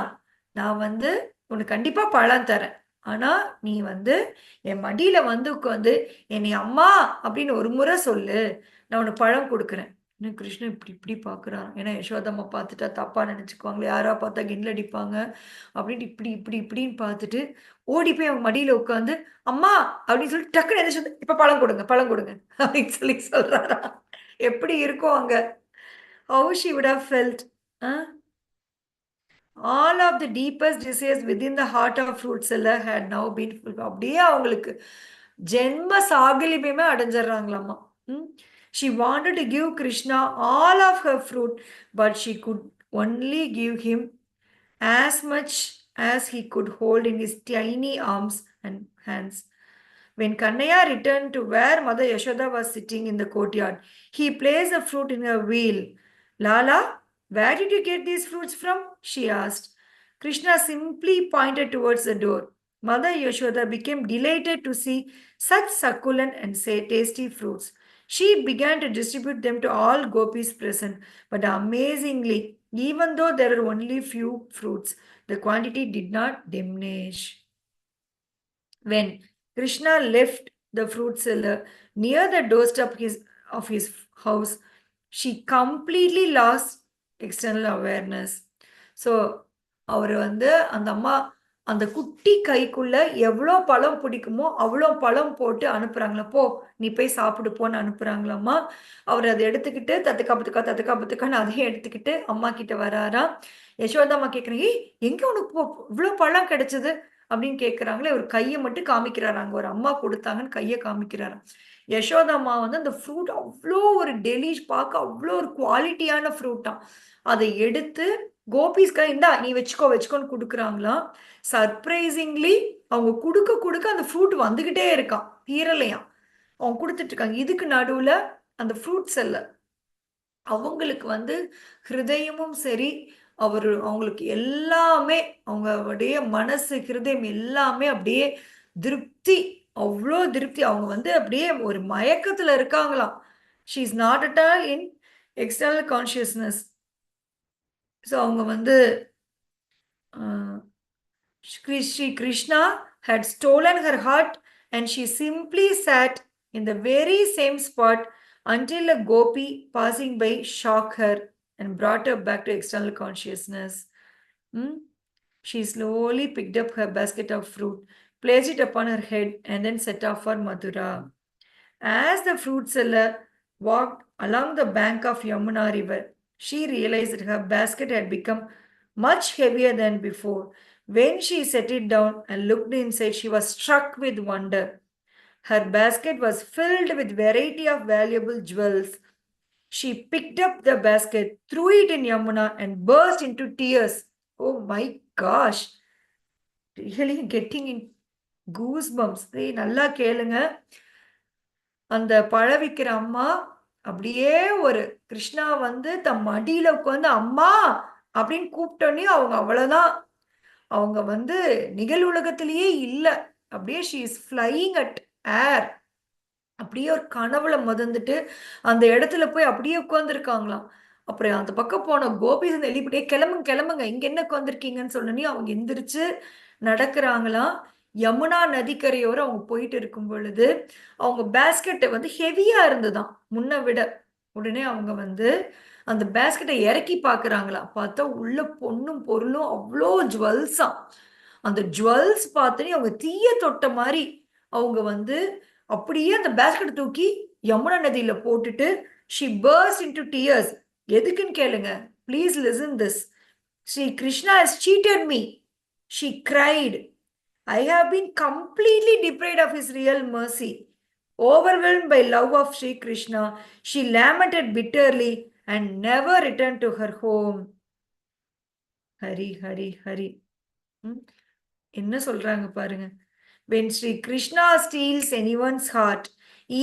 நான் வந்து உனக்கு கண்டிப்பா பழம் தரேன். ஆனா நீ வந்து என் மடியில வந்து உட்காந்து என்னை அம்மா அப்படின்னு ஒரு முறை சொல்லு, நான் உனக்கு பழம் கொடுக்குறேன். இன்னும் கிருஷ்ணன் இப்படி இப்படி பார்க்குறான். ஏன்னா யசோதம்மா பார்த்துட்டா தப்பா நினைச்சுக்குவாங்களே, யாரா பார்த்தா கிண்டல் அடிப்பாங்க அப்படின்ட்டு இப்படி இப்படி இப்படின்னு பார்த்துட்டு ஓடி போய் அவங்க மடியில உட்காந்து அம்மா அப்படின்னு சொல்லி டக்குன்னு எந்திரிச்சு வந்து, இப்ப பழம் கொடுங்க பழம் கொடுங்க அப்படின்னு சொல்லி சொல்றாரா. எப்படி இருக்கும் அங்க? How she would have felt? Huh? All of the deepest desires within the heart of fruit seller had now been fulfilled. அப்படியே அவங்களுக்கு ஜென்ம சாகலியமே அடைஞ்சிடறாங்களாமா. ம்? She wanted to give Krishna all of her fruit, but she could only give him as much as he could hold in his tiny arms and hands. When Kannaya returned to where Mother Yashoda was sitting in the courtyard, he placed the fruit in her wheel. Lala, where did you get these fruits from? She asked. Krishna simply pointed towards the door. Mother Yashoda became delighted to see such succulent and tasty fruits. She began to distribute them to all gopis present. But amazingly, even though there were only few fruits, the quantity did not diminish. When Krishna left the fruit seller near the doorstep of his house, she completely lost external awareness. So, அவர் வந்து அந்த அம்மா அந்த குட்டி கைக்குள்ள எவ்வளோ பழம் பிடிக்குமோ அவ்வளோ பழம் போட்டு அனுப்புறாங்களா, போ நீ போய் சாப்பிடு போன்னு அனுப்புறாங்களாம்மா. அவர் அதை எடுத்துக்கிட்டு தத்துக்கா பத்துக்கான்னு அதையும் எடுத்துக்கிட்டு அம்மா கிட்ட வராராம். யசோதா அம்மா கேட்குறாங்க, ஏய் எங்க உனக்கு இவ்வளோ பழம் கிடைச்சது அப்படின்னு கேட்குறாங்களே. ஒரு கையை மட்டும் காமிக்கிறாரு, அங்க ஒரு அம்மா கொடுத்தாங்கன்னு கையை காமிக்கிறாராம். யசோதா அம்மா வந்து அந்த ஃப்ரூட் அவ்வளோ ஒரு டெலிஷ், பார்க்க அவ்வளோ ஒரு குவாலிட்டியான ஃப்ரூட்டாம். அதை எடுத்து கோபிஸ்க்காக இந்தா நீ வச்சுக்கோ வச்சுக்கோன்னு கொடுக்குறாங்களாம். சர்ப்ரைசிங்லி அவங்க கொடுக்க கொடுக்க அந்த ஃப்ரூட் வந்துகிட்டே இருக்கான், தீரலையாம். அவங்க கொடுத்துட்டு இருக்காங்க. இதுக்கு நடுவுல அந்த ஃப்ரூட் செல்லர் அவங்களுக்கு வந்து ஹிருதயமும் சரி, அவங்களுக்கு எல்லாமே அவங்களுடைய மனசு ஹிருதயம் எல்லாமே அப்படியே திருப்தி, அவ்வளோ திருப்தி. அவங்க வந்து அப்படியே ஒரு மயக்கத்துல இருக்காங்களாம். She is not at all in external consciousness. So அவங்க வந்து Sri Krishna had stolen her heart, and she simply sat in the very same spot until a gopi passing by shocked her and brought her back to external consciousness. Hmm? She slowly picked up her basket of fruit, placed it upon her head, and then set off for Mathura. As the fruit seller walked along the bank of Yamuna river, she realized that her basket had become much heavier than before. When she set it down and looked inside, she was struck with wonder. Her basket was filled with variety of valuable jewels. She picked up the basket, threw it in Yamuna, and burst into tears. Oh my gosh! Really getting in. Goose bumps. நல்லா கேளுங்க. அந்த பழ விக்கிற அம்மா அப்படியே ஒரு கிருஷ்ணா வந்து தம் மடியில உட்காந்து அம்மா அப்படின்னு கூப்பிட்டோன்னே அவங்க அவ்வளவுதான். அவங்க வந்து நிகழுலகத்திலேயே இல்ல. அப்படியே ஷீ இஸ் ஃப்ளையிங் அட் ஏர். அப்படியே ஒரு கனவுல மிதந்துட்டு அந்த இடத்துல போய் அப்படியே உட்கார்ந்துருக்காங்களாம். அப்புறம் அந்த பக்கம் போன கோபிஸ் வந்து எழுப்பிட்டே கிளம்புங்க கிளம்புங்க, இங்க என்ன உட்காந்துருக்கீங்கன்னு சொன்னோனே அவங்க எந்திரிச்சு நடக்கிறாங்களாம். யமுனா நதிக்கரையோரம் அவங்க போயிட்டு இருக்கும் பொழுது அவங்க பேஸ்கெட்டை வந்து ஹெவியா இருந்ததாம் முன்ன விட. உடனே அவங்க வந்து அந்த பேஸ்கெட்டை இறக்கி பார்க்கறாங்களாம். பார்த்தா உள்ள பொண்ணும் பொருளும் அவ்வளோ ஜுவல்ஸாம். அந்த ஜுவல்ஸ் பார்த்தோன்னே அவங்க தீய தொட்ட மாதிரி அவங்க வந்து அப்படியே அந்த பேஸ்கெட் தூக்கி யமுனா நதியில போட்டுட்டு she burst into tears. எதுக்குன்னு கேளுங்க. Please listen this. Shri Krishna has cheated me. She cried. I have been completely deprived of his real mercy. Overwhelmed by love of Sri Krishna, she lamented bitterly and never returned to her home. Hari Hari Hari. ம், என்ன சொல்றாங்க பாருங்க. When Sri Krishna steals anyone's heart,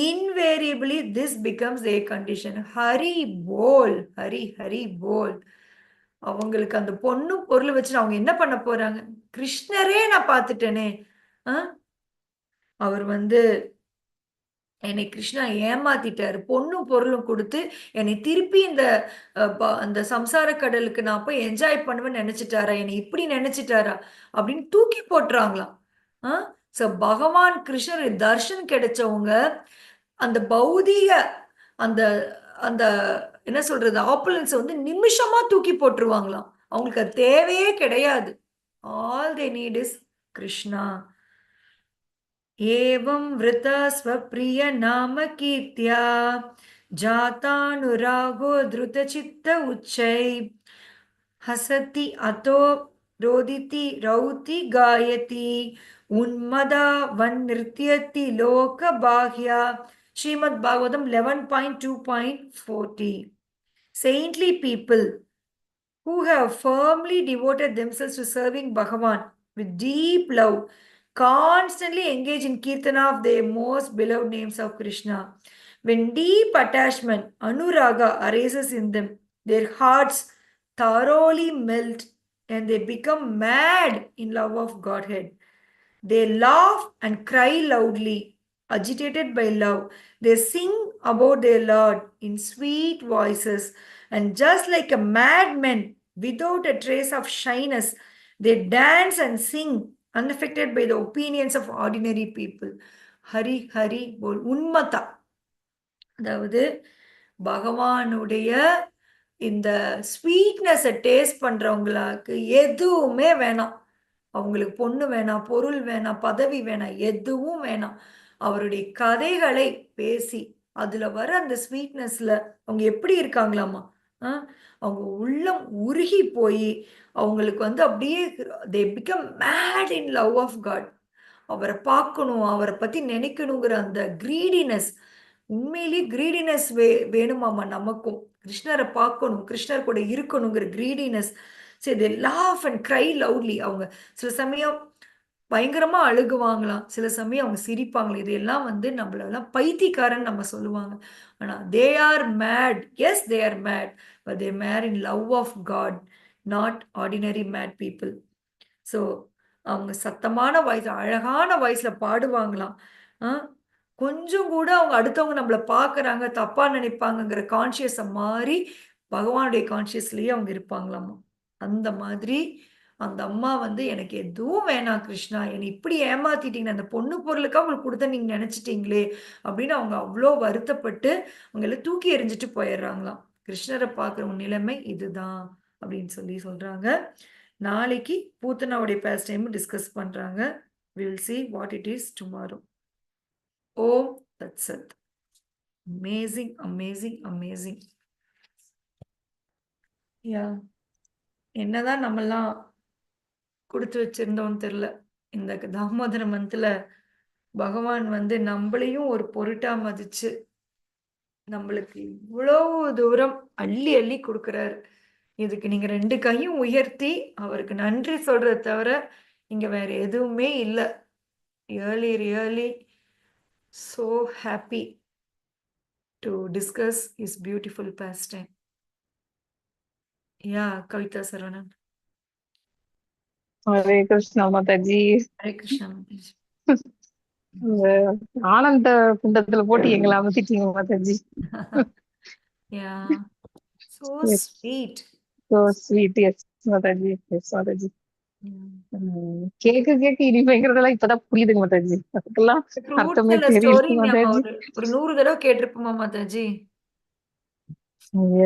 invariably this becomes their condition. Hari போல், ஹரி ஹரி போல். அவங்களுக்கு அந்த பொண்ணும் பொருள் வச்சு அவங்க என்ன பண்ண போறாங்க? கிருஷ்ணரே நான் பார்த்துட்டேனே. ஆ? அவர் வந்து என்னை கிருஷ்ணா ஏமாத்திட்டாரு. பொண்ணும் பொருளும் கொடுத்து என்னை திருப்பி இந்த அந்த சம்சார கடலுக்கு நான் போய் என்ஜாய் பண்ணுவேன்னு நினைச்சிட்டாரா? என்னை இப்படி நினைச்சிட்டாரா? அப்படின்னு தூக்கி போட்டுறாங்களாம். ஆ? சோ பகவான் கிருஷ்ணர் தர்ஷன் கிடைச்சவங்க அந்த பௌதீக அந்த அந்த என்ன சொல்றது ஆப்புலன்ஸ் வந்து நிமிஷமா தூக்கி போட்டுருவாங்களாம். அவங்களுக்கு அது தேவையே கிடையாது. All they need is Krishna. एवं वृता स्वप्रिय नाम कीर्त्या जातानुरागो धृतचित्त उच्चै हसति अतो रोदिति रौति गायति उन्मदा वन्नृत्यति लोकबाह्या. Shrimad Bhagavatam 11.2.40. Saintly people who have firmly devoted themselves to serving Bhagavan with deep love constantly engage in kirtana of the most beloved names of Krishna. When deep attachment, anuraga, arises in them, their hearts thoroughly melt and they become mad in love of Godhead. They laugh and cry loudly, agitated by love. They sing about their Lord in sweet voices, and just like a madman, without a trace of shyness, they dance and sing, unaffected by the opinions of ordinary people. Hari Hari Bol. Unmata. அதாவது பகவானுடைய இந்த ஸ்வீட்னஸை taste பண்றவங்களுக்கு எதுவுமே வேணாம். அவங்களுக்கு பொண்ணு வேணாம், பொருள் வேணாம், பதவி வேணாம், எதுவும் வேணாம். அவருடைய கதைகளை பேசி அதுல வர அந்த ஸ்வீட்னஸ்ல அவங்க எப்படி இருக்காங்களாமா? ஆ? அவங்க உள்ளம் உருகி போய் அவங்களுக்கு வந்து அப்படியே they become mad in love of God. அவரை பார்க்கணும், அவரை பத்தி நினைக்கணுங்கிற அந்த கிரீடினஸ். உண்மையிலேயே கிரீடினஸ் வேணுமாமா நமக்கும். கிருஷ்ணரை பார்க்கணும், கிருஷ்ணர் கூட இருக்கணுங்கிற கிரீடினஸ். சரி, தே லாஃப் அண்ட் கிரை லவுட்லி. அவங்க சில சமயம் பயங்கரமா அழுகுவாங்களாம், சில சமயம் அவங்க சிரிப்பாங்களாம். இதெல்லாம் வந்து நம்மளெல்லாம் பைத்தியக்காரன் நம்ம சொல்லுவாங்க. ஆனா they are mad. Yes, they are mad, but they were in love of God, not ordinary mad people. So அவங்க சத்தமான வாய்ஸ், அழகான வாய்ஸ்ல பாடுவாங்களாம். ஆ, கொஞ்சம் கூட அவங்க அடுத்தவங்க நம்மள பார்க்குறாங்க, தப்பா நினைப்பாங்கங்கிற கான்ஷியஸ மாறி பகவானுடைய கான்ஷியஸ்லயே அவங்க இருப்பாங்களாமா. அந்த மாதிரி அந்த அம்மா வந்து எனக்கு எதுவும் வேணாம் கிருஷ்ணா, என்னை இப்படி ஏமாத்திட்டீங்க, அந்த பொண்ணு பொருளுக்கா உங்களுக்கு கொடுத்த நீங்க நினைச்சிட்டீங்களே அப்படின்னு அவங்க அவ்வளோ வருத்தப்பட்டு அவங்கள தூக்கி எறிஞ்சிட்டு போயிடுறாங்களாம். கிருஷ்ணரை பார்க்குற உன் நிலைமை இதுதான் அப்படின்னு சொல்லி சொல்றாங்க. நாளைக்கு பூத்தனாவுடைய பாஸ்ட் டைம் டிஸ்கஸ் பண்றாங்க. we will see what it is tomorrow. ஓம் தத் சத். Amazing amazing amazing. யா, என்னதான் நம்மெல்லாம் கொடுத்து வச்சிருந்தோம்னு தெரியல. இந்த தாமோதர மந்த்ல பகவான் வந்து நம்மளையும் ஒரு பொருட்டா மதிச்சு நம்மளுக்கு இவ்வளவு தூரம் அள்ளி அள்ளி கொடுக்கிறாரு. இதுக்கு நீங்க 2 கையும் உயர்த்தி அவருக்கு நன்றி சொல்றத தவிர இங்க வேற எதுவுமே இல்ல. really so happy to discuss his beautiful pastime. Yeah, Kavita Saravanan. Hare Krishna Mataji. Hare Krishna Mataji. இந்த ஆனந்த குண்டத்துல போட்டு எங்களை அமர்த்திட்டீங்க Mataji. Yeah, so Yes, sweet. so sweet. Yes, Mataji. Yes, Mataji. Yeah. கேட்க கேட்க இனிமைங்கிறதெல்லாம் இப்பதான் புரியுதுங்க மாதாஜி. அதுக்கெல்லாம் ஃப்ரூட்ஸ் அர்த்தமே எல்ல ஸ்டோரி தெரியல நம்ம மாதாஜி. ஒரு 100 தடவை கேட்டிருப்போமா Mataji?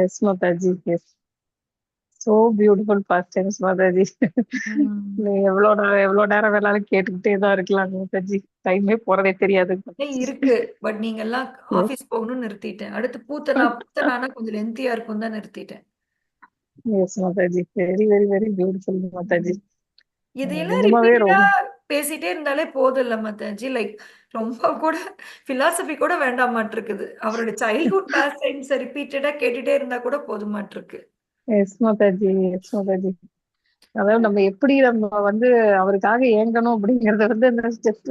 Yes Mataji. Yes, so beautiful pastimes Mataji. நீங்க எவ்வளவு நேரம் வேணாலும் கேட்டுக்கிட்டே தான் இருக்கலாம் மாதாஜி. டைமே போறதே தெரியாது. இருக்கு. பட் நீங்க எல்லாம் Yes, ஆபீஸ் போகணும்னு நிறுத்திட்டேன். அடுத்து பூத்தனானா கொஞ்சம் லென்த்தியா இருக்கும் தான் நிறுத்திட்டேன். yes Mataji. Very very very beautiful Mataji. இதையெல்லாம் நிஜமாவே ரிப்பீட்டடா ரொம்ப பேசிட்டே இருந்தாலே போதும் இல்ல மாதாஜி. லைக் ரொம்ப கூட பிலாசபி கூட வேண்டாமாட்டிருக்குது. அவரோட சைல்ட்ஹுட் பாஸ்ட் டைம்ஸ் ரிப்பீட்டடா கேட்டுட்டே இருந்தா கூட போதுமாட்டிருக்கு. எஸ் மாதாஜி. எஸ் மாதாஜி. அதாவது நம்ம எப்படி நம்ம வந்து அவருக்காக ஏங்கணும் அப்படிங்கறத வந்து இந்த ஜஸ்ட்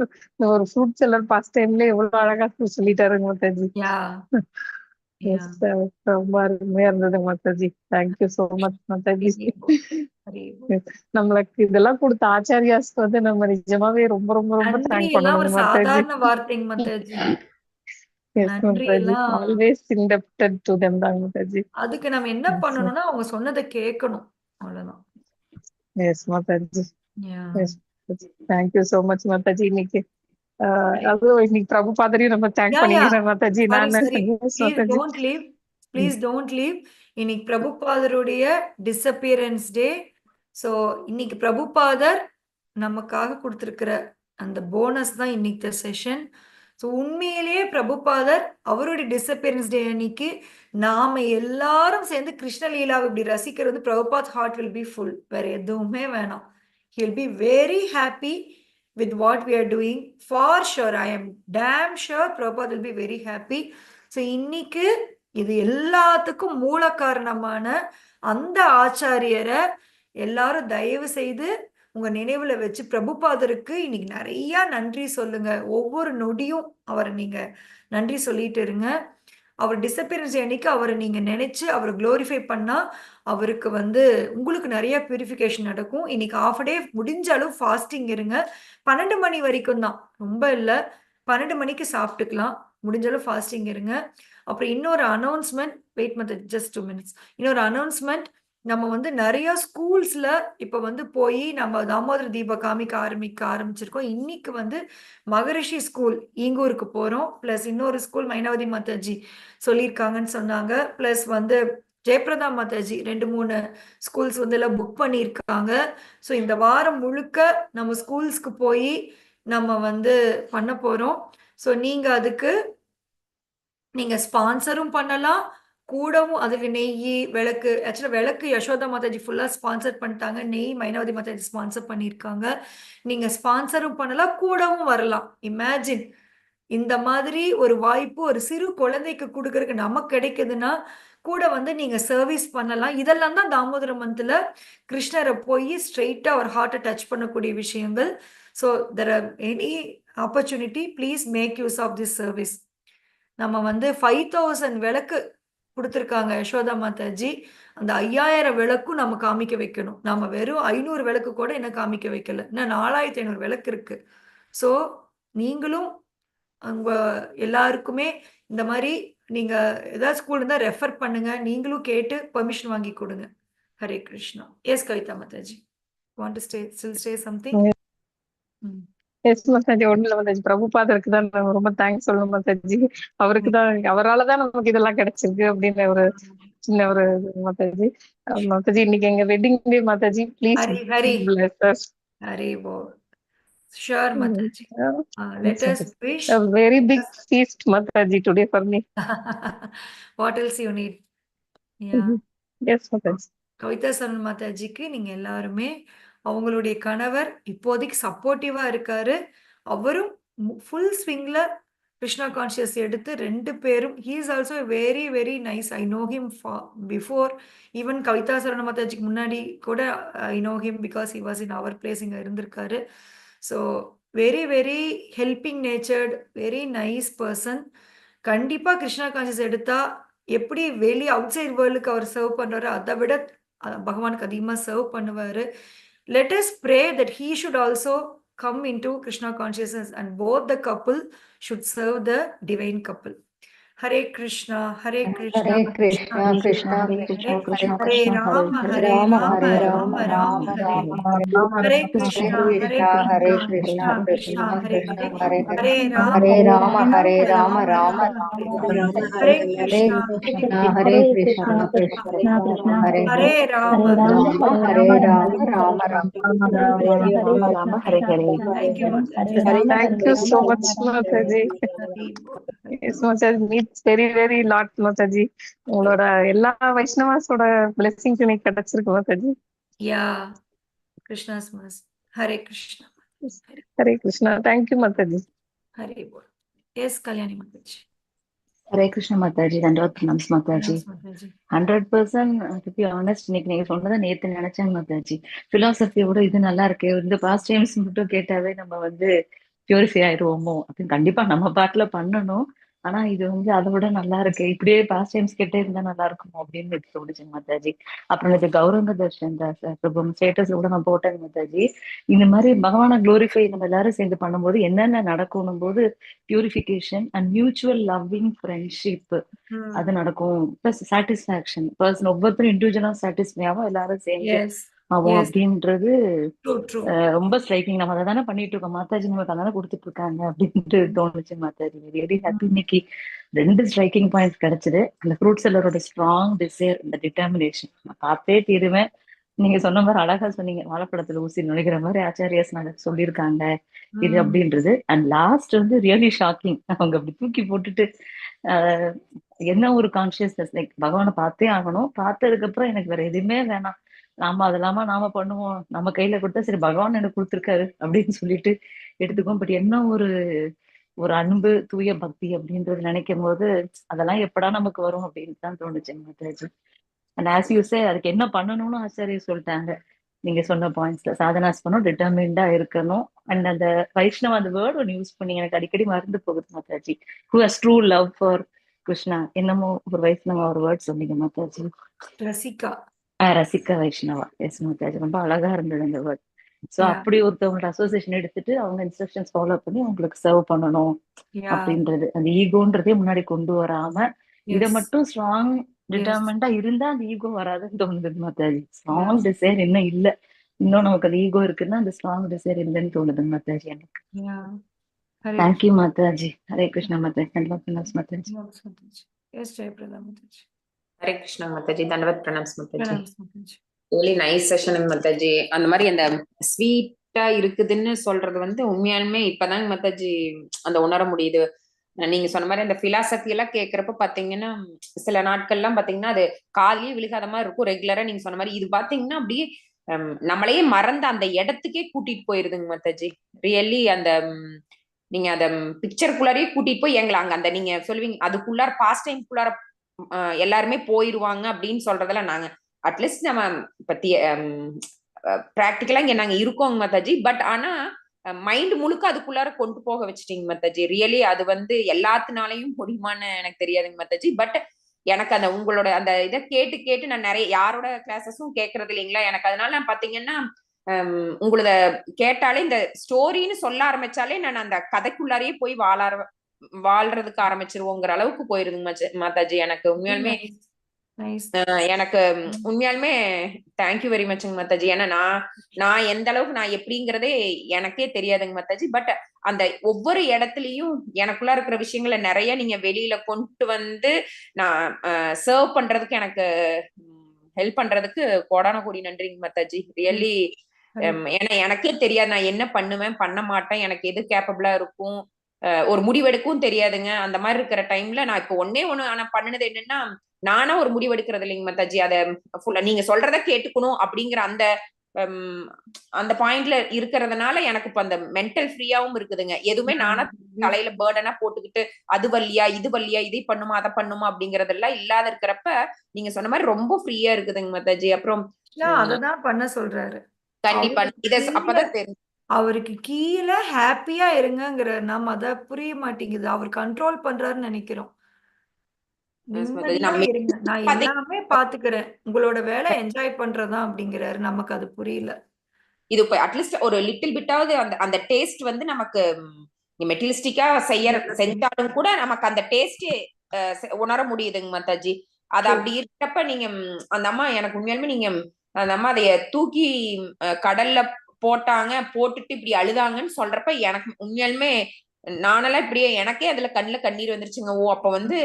ஒரு ஃப்ரூட் செல்லர் பாஸ்ட் டைம்ல எவ்வளவு அழகா சொல்லிட்டாருங்க மாதாஜி. யா யா எஸ், ரொம்ப அருமையா இருந்தது Mataji. Thank you so much Mataji. ஹரிபோ ஹரிபோ. Yes, நம்மளுக்கு இதெல்லாம் கொடுத்த ஆச்சாரியாஸ்க்கு வந்து நம்ம நிஜமாவே ரொம்ப ரொம்ப ரொம்ப நன்றி தேங்க் எல்லாம் ஒரு பண்ணணும் மாதாஜி. சாதாரண வார்த்தைங்க மாதாஜி. எஸ் நன்றி மாதாஜி. எல்லாம் ஆல்வேஸ் இண்டப்டட் டு தெம் தான் மாதாஜி. அதுக்கு நம்ம என்ன பண்ணணும்னா அவங்க சொன்னதை கேட்கணும். அவ்வளவுதான். Yes Mataji. Yeah yes, thank you so much Mataji. இன்னைக்கு அதுவும் இன்னைக்கு பிரபுபாதரையும் நம்ம தேங்க் யா யா பண்ணிக்கிறேன் மாதாஜி. சரி நானு சரி yes please Mataji. Don't leave. Please don't leave. இன்னைக்கு பிரபுபாதருடைய டிஸப்பியரன்ஸ் டே. ஸோ இன்னைக்கு பிரபுபாதர் நமக்காக கொடுத்திருக்கிற அந்த போனஸ் தான் இன்னைக்கு செஷன். ஸோ உண்மையிலேயே பிரபுபாதர் அவருடைய டிஸப்பியரன்ஸ் டே அன்னைக்கு நாம எல்லாரும் சேர்ந்து கிருஷ்ணலீலாவை இப்படி ரசிக்கிறது, Prabhupada heart will be full. வேற எதுவுமே வேணாம். He will be very happy with what we are doing. For sure, I am damn sure Prabhupada will be very happy. So இன்னைக்கு இது எல்லாத்துக்கும் மூல காரணமான அந்த ஆச்சாரியரை எல்லாரும் தயவு செய்து உங்க நினைவுல வச்சு பிரபுபாதருக்கு இன்னைக்கு நிறைய நன்றி சொல்லுங்க. ஒவ்வொரு நொடியும் அவரை நீங்க நன்றி சொல்லிட்டு இருங்க. அவர் டிசப்பியரன்ஸ் அன்னைக்கு அவரை நீங்க நினைச்சு அவரை குளோரிஃபை பண்ணா அவருக்கு வந்து உங்களுக்கு நிறைய பியூரிஃபிகேஷன் நடக்கும். இன்னைக்கு ஆஃப் டே முடிஞ்ச அளவு ஃபாஸ்டிங் இருங்க. 12 மணி வரைக்கும் தான், ரொம்ப இல்லை. 12 மணிக்கு சாப்பிட்டுக்கலாம். முடிஞ்ச அளவு ஃபாஸ்டிங் இருங்க. அப்புறம் இன்னொரு அனௌன்ஸ்மெண்ட், வெயிட் மத்த ஜஸ்ட் 2 minutes. இன்னொரு அனௌன்ஸ்மெண்ட், நம்ம வந்து நிறைய ஸ்கூல்ஸ்ல இப்ப வந்து போய் நம்ம தாமோதர தீபம் காமிக்க ஆரம்பிச்சிருக்கோம். இன்னைக்கு வந்து மகரிஷி ஸ்கூல் ஈங்கூருக்கு போறோம். பிளஸ் இன்னொரு ஸ்கூல் மைனாவதி மாதாஜி சொல்லியிருக்காங்கன்னு சொன்னாங்க. பிளஸ் வந்து ஜெயபிரதா மாதாஜி 2-3 ஸ்கூல்ஸ் வந்து எல்லாம் புக் பண்ணியிருக்காங்க. ஸோ இந்த வாரம் முழுக்க நம்ம ஸ்கூல்ஸ்க்கு போய் நம்ம வந்து பண்ண போறோம். ஸோ நீங்க அதுக்கு நீங்க ஸ்பான்சரும் பண்ணலாம். கூடவும் அதுக்கு நெய், விளக்கு, ஆக்சுவலா விளக்கு யசோதா மாதாஜி ஃபுல்லா ஸ்பான்சர் பண்ணிட்டாங்க. நெய் மைனாவதி மாதாஜி ஸ்பான்சர் பண்ணியிருக்காங்க. நீங்க ஸ்பான்சரும் பண்ணலாம், கூடவும் வரலாம். இமேஜின், இந்த மாதிரி ஒரு வாய்ப்பு ஒரு சிறு குழந்தைக்கு கொடுக்கறதுக்கு நமக்கு கிடைக்குதுன்னா கூட வந்து நீங்க சர்வீஸ் பண்ணலாம். இதெல்லாம் தான் தாமோதர மந்த்ல கிருஷ்ணரை போய் ஸ்ட்ரெயிட்டா ஒரு ஹார்ட்டை டச் பண்ணக்கூடிய விஷயங்கள். So there are any opportunity, please make use of this service. நம்ம வந்து 5000 விளக்கு கொடுத்துருக்காங்க யசோதா மாதாஜி. அந்த 5000 விளக்கும் நம்ம காமிக்க வைக்கணும். நம்ம வெறும் 500 விளக்கு கூட என்ன காமிக்க வைக்கல. இன்னும் 4500 விளக்கு இருக்கு. ஸோ நீங்களும் உங்க எல்லாருக்குமே இந்த மாதிரி நீங்க ஏதாவது ஸ்கூல் இருந்தா ரெஃபர் பண்ணுங்க. நீங்களும் கேட்டு பெர்மிஷன் வாங்கி கொடுங்க. Hare Krishna. Yes Kavita Mataji, want to still stay something? Yes Mataji. ஒண்ணுல மாதாஜி, பிரபுபாதருக்கு தான் நான் ரொம்ப தேங்க்ஸ் சொல்லணும் மாதாஜி. அவருக்கு தான், அவராலதான் நமக்கு இதெல்லாம் கிடைச்சிருக்கு அப்படின்னு ஒரு சின்ன ஒரு மாதாஜி. மாதாஜி இன்னைக்கு எங்க wedding day Mataji. Please Hari Hari bless us. Hari Bol. Sure Mataji. Let us wish. A very big feast Mataji today for me. What else you need? Yeah. Yes Mataji. Kavitha Charan மாதாஜிக்கு நீங்க எல்லாருமே, அவங்களுடைய கணவர் இப்போதைக்கு சப்போர்ட்டிவா இருக்காரு. அவரும் ஃபுல் ஸ்விங்ல கிருஷ்ணா கான்சியஸ் எடுத்து 2 பேரும், he is also very very nice. I know him before. Even Kavita Charana மாதாஜிக்கு முன்னாடி கூட I know him because he was in our place, இங்க இருந்திருக்காரு. So very very helping natured, very nice person. கண்டிப்பா கிருஷ்ணா கான்ஷியஸ் எடுத்தா எப்படி வெளி அவுட் சைட் வேர்ல்டுக்கு அவர் சர்வ் பண்றாரோ அதை விட பகவானுக்கு அதிகமாக சர்வ் பண்ணுவாரு. Let us pray that he should also come in to Krishna consciousness and both the couple should serve the divine couple. Hare Krishna Hare Krishna Hare Krishna Krishna Krishna Krishna Hare Hare, Krishna Krishna Hare Krishna Hare Rama Hare Hare Rama Hare Rama Rama Rama Rama Hare Rama Hare, Rama Hare Hare Krishna Hare Krishna Hare Krishna Krishna Krishna Krishna Krishna Hare Krishna Hare, Hare Hare Hare Rama Hare Rama Rama Rama Rama Rama Rama Hare Rama Hare, Hare Hare Hare Krishna Krishna Hare Hare Krishna Krishna Krishna Krishna Krishna Krishna Krishna Hare Hare Hare Rama Hare Rama Rama Hare Hare Rama Rama Rama Rama Rama Rama Hare Rama Rama Hare Rama Krishna Hare Krishna Hare. Krishna thank you Hare Mataji. Hare Rama Hare Hare Krishna. Rama Thank Rama you Rama so Rama much, Mataji. Mataji. Hari போல், Hari Yes, போல். Mataji, meets very, very lot, Mataji. உங்களோட எல்லா வைஷ்ணவாஸோட blessings எனக்கு கிடைச்சிருக்கு Mataji. Yeah Krishna's மஸ். Hare Krishna. Yes. Hare Hare Krishna. Thank you, Mataji. Hare Bol. Yes Kalyani Mataji. Hare Krishna Mataji, dandavat pranams Mataji. Pranams Mataji. 100% to be honest, இன்னைக்கு நீங்க சொன்னதை நேத்து நினைச்சேன் மாதாஜி. பிலாசபியோட இது நல்லா இருக்கு, இந்த பாஸ்ட் டைம்ஸ் மட்டும் கேட்டாவே நம்ம வந்து பியூரிஃபை ஆயிடுவோமோ அப்படின்னு. கண்டிப்பா நம்ம பாட்டுல பண்ணணும், ஆனா இது வந்து அதை விட நல்லா இருக்கு. இப்படியே பாஸ்ட் டைம்ஸ் கேட்டே இருந்தா நல்லா இருக்குமோ அப்படின்னு எனக்கு தோணுச்சு மாதாஜி. அப்புறம் இது கௌரங்க தர்ஷன் பிரபு ஸ்டேட்டஸ் கூட நான் போட்டேன் மாதாஜி. இந்த மாதிரி பகவான குளோரிஃபை நம்ம எல்லாரும் சேர்ந்து பண்ணும்போது என்னென்ன நடக்கணும் போது purification and mutual loving friendship அது நடக்கும். பிளஸ் சாட்டிஸ்பாக்சன், பர்சன் ஒவ்வொருத்தரும் இண்டிவிஜுவலா சாட்டிஸ்ஃபை ஆகும், எல்லாரும் சேர்ந்து எஸ் ஆகும் எஸ், அப்படின்றது ட்ரூ ட்ரூ. ரொம்ப ஸ்ட்ரைக்கிங். நம்ம அதை தானே பண்ணிட்டு இருக்கோம், மாதாஜி நமக்கு அதானே கொடுத்துட்டு இருக்காங்க அப்படின்ட்டு தோணுச்சு மாதாஜி. Very happy. இன்னைக்கு 2 ஸ்ட்ரைக்கிங் பாயிண்ட்ஸ் கிடைச்சது. அந்த ஃப்ரூட் செல்லரோட ஸ்ட்ராங் டிசைர், இந்த டிட்டர்மினேஷன் நான் பார்த்தே தீருவேன். நீங்க சொன்ன மாதிரி அழகா சொன்னீங்க, வாழைப்பழத்துல ஊசி நுழைக்கிற மாதிரி ஆச்சாரியாஸ் நாங்க சொல்லியிருக்காங்க இது அப்படின்றது. அண்ட் லாஸ்ட் வந்து ரியலி ஷாக்கிங். அவங்க அப்படி தூக்கி போட்டுட்டு ஆஹ் என்ன ஒரு கான்சியஸ்னஸ், லைக் பகவானை பார்த்தே ஆகணும், பார்த்ததுக்கு அப்புறம் எனக்கு வேற எதுவுமே வேணாம், நாம அது இல்லாம நாம பண்ணுவோம், நம்ம கையில கொடுத்தா சரி பகவான் எனக்கு கொடுத்துருக்காரு அப்படின்னு சொல்லிட்டு எடுத்துக்கோம். பட் என்ன ஒரு ஒரு அன்பு, தூய பக்தி அப்படின்றது நினைக்கும் போது அதெல்லாம் எப்படா நமக்கு வரும் அப்படின்னு தான் தோணுச்சு Mataji. And as you say, அதுக்கு என்ன பண்ணணும்னு ஆச்சாரிய சொல்லிட்டாங்க. நீங்க சொன்ன பாயிண்ட்ஸ்ல சாதனாஸ் பண்ணணும், டிட்டர்மின்டா இருக்கணும். அண்ட் அந்த வைஷ்ணவ அந்த வேர்ட் ஒன்று யூஸ் பண்ணி எனக்கு அடிக்கடி மறந்து போகுது Mataji. Who has true love for Krishna, என்னமோ ஒரு வைஷ்ணவா ஒரு வேர்ட் சொன்னீங்க மாதாஜி. ரசிகா. ரசிகா வைஷ்ணவா. எஸ் மாதாஜி, ரொம்ப அழகா இருந்தது அந்த வேர்ட். ஸோ யா அப்படி ஒருத்தவங்களோட அசோசியேஷன் எடுத்துட்டு அவங்க இன்ஸ்ட்ரக்ஷன்ஸ் ஃபாலோ பண்ணி அவங்களுக்கு சர்வ் பண்ணணும் யா அப்படின்றது, அந்த ஈகோன்றதே முன்னாடி கொண்டு வராம இதை எஸ் மட்டும் ஸ்ட்ராங் எஸ் டிட்டர்மெண்டா இருந்தா அந்த ஈகோ வராதுன்னு தோணுது மாதாஜி. யா ஸ்ட்ராங் டிசைர் இன்னும் இல்ல, இன்னும் நமக்கு அது ஈகோ இருக்குன்னா அந்த ஸ்ட்ராங் டிசைர் இல்லைன்னு தோணுது மாதாஜி எனக்கு. Yeah. Hare thank you Krishna. Mataji. Hare Krishna Mataji. Mataji. Pranams Mataji. Yes Jayaprada Mataji. Hare Krishna Mataji, dandavat pranams Mataji. Pranams Mataji. Really nice session Mataji. அந்த மாதிரி அந்த ஸ்வீட்டா இருக்குதுன்னு சொல்றது வந்து உண்மையாலுமே இப்பதாங்க மாதாஜி அந்த உணர முடியுது. நீங்க சொன்ன மாதிரி அந்த பிலாசபி எல்லாம் கேட்கறப்ப பாத்தீங்கன்னா சில நாட்கள்லாம் பாத்தீங்கன்னா அது காலையே விழுகாத மாதிரி இருக்கும். ரெகுலரா நீங்க சொன்ன மாதிரி இது பாத்தீங்கன்னா அப்படியே நம்மளையே மறந்த அந்த இடத்துக்கே கூட்டிட்டு போயிருதுங்க மாதாஜி. ரியலி அந்த நீங்க அந்த பிக்சருக்குள்ளாரையே கூட்டிட்டு போய் எங்களை அங்க அந்த நீங்க சொல்லுவீங்க அதுக்குள்ளார பாஸ்ட் டைம்குள்ளார எல்லாருமே போயிருவாங்க அப்படின்னு சொல்றதெல்லாம் நாங்க அட்லீஸ்ட் நம்ம பத்தி பிராக்டிக்கலா இங்க நாங்க இருக்கோங்க மாதாஜி. பட் ஆனா மைண்ட் முழுக்க அதுக்குள்ளார கொண்டு போக வச்சுட்டீங்க மாதாஜி. ரியலி அது வந்து எல்லாத்தினாலையும் முடியுமான்னு எனக்கு தெரியாதுங்க மாதாஜி. பட் எனக்கு அந்த உங்களோட அந்த இதை கேட்டு கேட்டு நான் நிறைய யாரோட கிளாஸஸும் கேட்கறது இல்லைங்களா எனக்கு. அதனால நான் பாத்தீங்கன்னா உங்களோட கேட்டாலே இந்த ஸ்டோரின்னு சொல்ல ஆரம்பிச்சாலே நான் அந்த கதைக்குள்ளாரையே போய் வாழ்றதுக்கு ஆரம்பிச்சிருவோங்கிற அளவுக்கு போயிருதுங்க மாதாஜி. எனக்கு உண்மையாலுமே எனக்கு உண்மையாலுமே தேங்க்யூ வெரி மச்ங்க மாதாஜி. ஏன்னா நான் எந்த அளவுக்கு நான் எப்படிங்கிறதே எனக்கே தெரியாதுங்க மாதாஜி. பட் அந்த ஒவ்வொரு இடத்துலயும் எனக்குள்ள இருக்கிற விஷயங்களை நிறைய நீங்க வெளியில கொண்டு வந்து நான் சர்வ் பண்றதுக்கு எனக்கு ஹெல்ப் பண்றதுக்கு கோடான கோடி நன்றிங்க மாதாஜி. ரியலி ஏன்னா எனக்கே தெரியாது நான் என்ன பண்ணுவேன் பண்ண மாட்டேன், எனக்கு எது கேப்பபிளா இருக்கும், ஒரு முடிவெடுக்கவும் தெரியாதுங்க. அந்த மாதிரி இருக்கிற டைம்ல நான் இப்போ ஒண்ணு ஆனா பண்ணுனது என்னன்னா நானா ஒரு முடிவெடுக்கிறது இல்லைங்க மாதாஜி. அதை நீங்க சொல்றத கேட்டுக்கணும் அப்படிங்கிற அந்த அந்த பாயிண்ட்ல இருக்கிறதுனால எனக்கு இப்ப அந்த மென்டல் ஃப்ரீயாவும் இருக்குதுங்க. எதுவுமே நானா தலையில பேர்டனா போட்டுக்கிட்டு அது வல்லியா இது வல்லியா இதை பண்ணுமா அதை பண்ணுமா அப்படிங்கறதெல்லாம் இல்லாத இருக்கிறப்ப நீங்க சொன்ன மாதிரி ரொம்ப ஃப்ரீயா இருக்குதுங்க மாதாஜி. அப்புறம் அததான் பண்ண சொல்றாரு கண்டிப்பா இத அப்பதான் தெரியும். அவருக்கு கீழ ஹாப்பியா இருங்கங்கிறார். நம்ம அத புரிய மாட்டேங்குது. அவர் கண்ட்ரோல் பண்றாருன்னு நெனைக்கிறோம். Yes, மாதாஜி. நிம்மதியா நம்ம இருங்க. நான் பாத்தீங்கன்னா எல்லாமே பாத்துக்கிறேன். உங்களோட வேலை என்ஜாய் பண்றதுதான் அப்படிங்கிறாரு. நமக்கு அது புரியல. இது இப்ப அட்லீஸ்ட் ஒரு லிட்டில் பிட்டாவது அந்த அந்த டேஸ்ட் வந்து நமக்கு மெட்டீரியலிஸ்டிக்கா செஞ்சாலும் கூட நமக்கு அந்த டேஸ்டே உணர முடியுதுங்க மாதாஜி. அது True. அப்படி இருக்கிறப்ப நீங்க அந்த அம்மா எனக்கு உண்மையாலுமே நீங்க அந்த அம்மா அதைய தூக்கி கடல்ல போட்டாங்க, போட்டுட்டு இப்படி அழுதாங்கன்னு சொல்றப்ப எனக்கு உண்மையாலுமே நானெல்லாம் இப்படியே எனக்கே அதுல கண்ணுல கண்ணீர் வந்துருச்சுங்க. ஓ அப்ப வந்து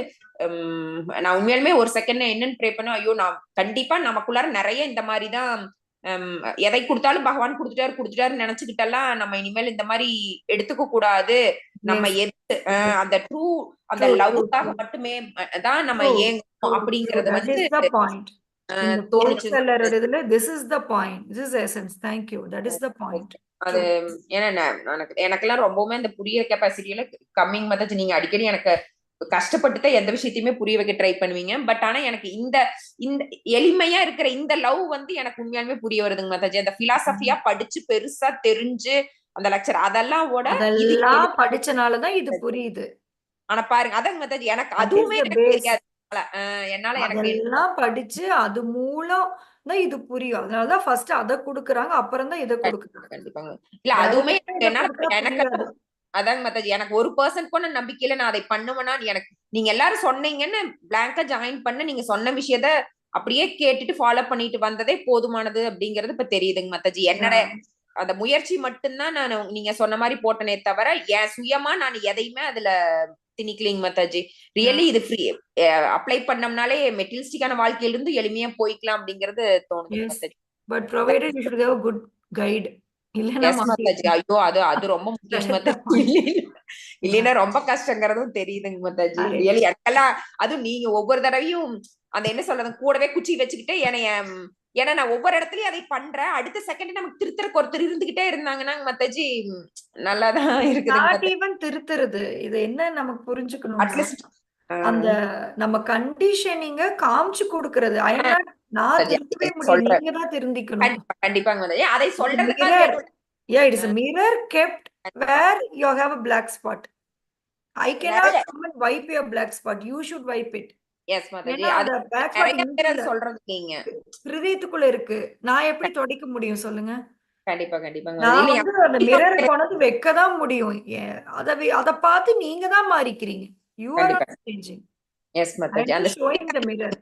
நான் உண்மையாலுமே ஒரு செகண்ட் என்னன்னு ப்ரே பண்ண, ஐயோ நான் கண்டிப்பா நமக்குள்ளார நிறைய இந்த மாதிரிதான் எதை கொடுத்தாலும் பகவான் கொடுத்துட்டாருன்னு நினைச்சுக்கிட்டெல்லாம் நம்ம இனிமேல் இந்த மாதிரி எடுத்துக்க கூடாது. நம்ம Yes. எது அந்த ட்ரூ அந்த True, true, லவ்வுக்காக true. மட்டுமே தான் நம்ம True, ஏங்கணும் true, true. அப்படிங்கறது That வந்து is the point. இந்த ஃபோர்த் தோணுச்சு. செல்லரோட இதுல this is the point. This is the essence. Thank you. That is the point. அது True. ஏன்னா எனக்கெல்லாம் ரொம்பவுமே அந்த புரிய கெப்பாசிட்டியில கம்மிங் மதச்சு நீங்க அடிக்கடி எனக்கு கஷ்டப்பட்டுதான் எந்த விஷயத்தையுமே புரிய வைக்க ட்ரை பண்ணுவீங்க. பட் ஆனா எனக்கு இந்த இந்த எளிமையா இருக்கிற இந்த லவ் வந்து எனக்கு உண்மையாலுமே புரிய வருதுங்க மாதாஜி. அந்த பிலாசபியா படிச்சு பெருசா தெரிஞ்சு அந்த லெக்சர் அதெல்லாம் விட இது அதெல்லாம் படிச்சனாலதான் இது புரியுது. ஆனா பாருங்க அதான் மாதாஜி எனக்கு That is அதுவுமே the எனக்கு base. தெரியாது. என்னால எனக்கு அதெல்லாம் படிச்சு அது மூலம் தான் இது புரியும். அதனாலதான் ஃபர்ஸ்ட் அத குடுக்குறாங்க. அப்புறம் தான் இத குடுக்குறாங்க. கண்டிப்பாங்க. இல்ல அதுவுமே டைரக்டா இத என்னால குடுத்தா எனக்கு புரியாது. அதாங்க மாதாஜி எனக்கு 1% கூட நம்பிக்கையில நான் அதை பண்ணுவேனான்னு எனக்கு நீங்க எல்லாரும் சொன்னீங்கன்னு பிளாங்கா ஜாயின் பண்ண நீங்க சொன்ன விஷயத்த அப்படியே கேட்டுட்டு ஃபாலோ பண்ணிட்டு வந்ததே போதுமானது அப்படிங்கறது இப்ப தெரியுதுங்க மாதாஜி. என்னோட Yeah. அந்த முயற்சி மட்டும்தான் நான் நீங்க சொன்ன மாதிரி போட்டனே தவிர என் சுயமா நான் எதையுமே அதுல திணிக்கலிங்க மாதாஜி. ரியலி இது ஃப்ரீ அப்ளை பண்ணோம்னாலே மெட்டீரியலிஸ்டிக்கான வாழ்க்கையில இருந்து எளிமையா போய்க்கலாம் அப்படிங்கறது தோணுதுங்க Yes. Mataji. But provided you should have a good guide. இல்லைன்னா எஸ் மாதாஜி. மாட்டிப்போம். ஐயோ அது ரொம்ப That முக்கியங்க is the மாதாஜி. point. இல்லைன்னா Yeah. ரொம்ப கஷ்டங்கிறதும் தெரியுதுங்க மாதாஜி. Correct. ரியலி எனக்கெல்லாம் அதுவும் நீங்க ஒவ்வொரு தடவையும் அந்த என்ன சொல்றது கூடவே குச்சி வச்சுக்கிட்டு ஏன்னா நான் ஒவ்வொரு இடத்துலயும் அதை பண்றேன். அடுத்த செகண்ட் நமக்கு திருத்தருக்கு ஒருத்தர் இருந்துகிட்டே இருந்தாங்கன்னா மாதாஜி நல்லாதான் இருக்குதுங்க Not மாதாஜி. even திருத்துறது. இது என்ன நமக்கு புரிஞ்சுக்கணும்னா, அட்லீஸ்ட் அந்த நம்ம கண்டிஷனிங்க காமிச்சு குடுக்கறது. நான் திருத்தவே முடியாது. சொல்றேன். நீங்க தான் திருந்திக்கணும். கண்டிப்பா கண்டிப்பாங்க மாதாஜி. அதை It's a சொல்றதுக்காக mirror. Yeah, it is a mirror kept where you have a black spot. I cannot நிறைய come and wipe your black spot. You should wipe it. Yes Mataji. ஏன்னா அது அந்த black spot நிறைய இங்க பேர் இல்ல. அது சொல்றது நீங்க ஹிருதயத்துக்குள்ள இருக்கு. நான் எப்படி துடைக்க முடியும் சொல்லுங்க? கண்டிப்பா கண்டிப்பாங்க மாதாஜி. நான் இல்லையா வந்து அந்த மிரரை கொண்டு வைக்க தான் முடியும். அத பார்த்து நீங்க தான் மாறிக்கிறீங்க. You are கண்டிப்பா not changing. Yes I Mataji. am அந்த just showing the mirror.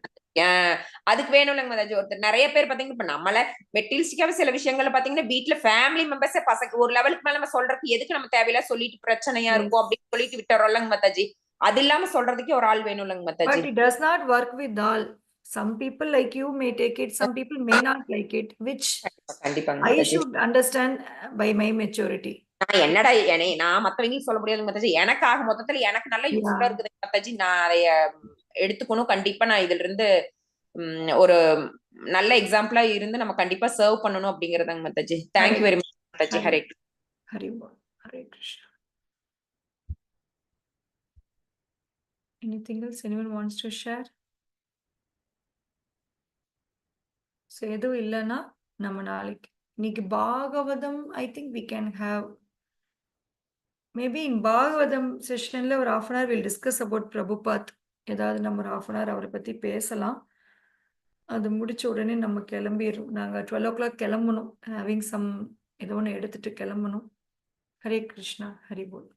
அதுக்கு வேணும்லங்க மாதாஜி. ஒருத்தர் நிறைய பேர் பாத்தீங்கன்னா இப்ப நம்மள மெட்டீரியலிஸ்டிக்காவே சில விஷயங்களை பாத்தீங்கன்னா வீட்டுல ஃபேமிலி மெம்பர்ஸே பசங்க ஒரு லெவலுக்கு மேல நம்ம சொல்றதுக்கு எதுக்கு நம்ம தேவையில்ல சொல்லிட்டு பிரச்சனையா Yes. இருக்கும் அப்படின்னு சொல்லிட்டு விட்டுறோம்லங்க மாதாஜி. அது இல்லாம சொல்றதுக்கே ஒரு ஆள் வேணும்லங்க But Mataji. it does not work with all. Some people like you may take it, some people may not like it, which கண்டிப்பாங்க I Mataji. should understand by my maturity. நான் என்னடா நான் மத்தவங்களுக்கு சொல்ல முடியாது மாதாஜி. எனக்கு ஆக மொத்தத்துல எனக்கு நல்ல யூஸ்ஃபுல்லா Yeah. இருக்குது மாதாஜி. நான் அதைய எடுத்துக்கணும். கண்டிப்பா நான் இதுல இருந்து ஒரு நல்ல எக்ஸாம்பிளா இருந்து நம்ம கண்டிப்பா சர்வ் பண்ணணும் அப்படிங்கறதாங்க Mataji. Thank you very much Mataji. Hare Hari Bol. Hare Krishna. Anything else anyone wants to share? So எதுவும் இல்லைன்னா நம்ம நாளைக்கு இன்னைக்கு Bhagavatam I think we can have maybe in Bhagavatam செஷன்ல ஒரு half an hour we'll discuss about Prabhupad. ஏதாவது நம்ம ஒரு half an hour அவரை பத்தி பேசலாம். அது முடிச்ச உடனே நம்ம கிளம்பிடுறோம். நாங்க 12 o'clock கிளம்பணும். having some ஏதோ ஒன்று எடுத்துட்டு கிளம்பணும். ஹரே கிருஷ்ணா ஹரி போல்.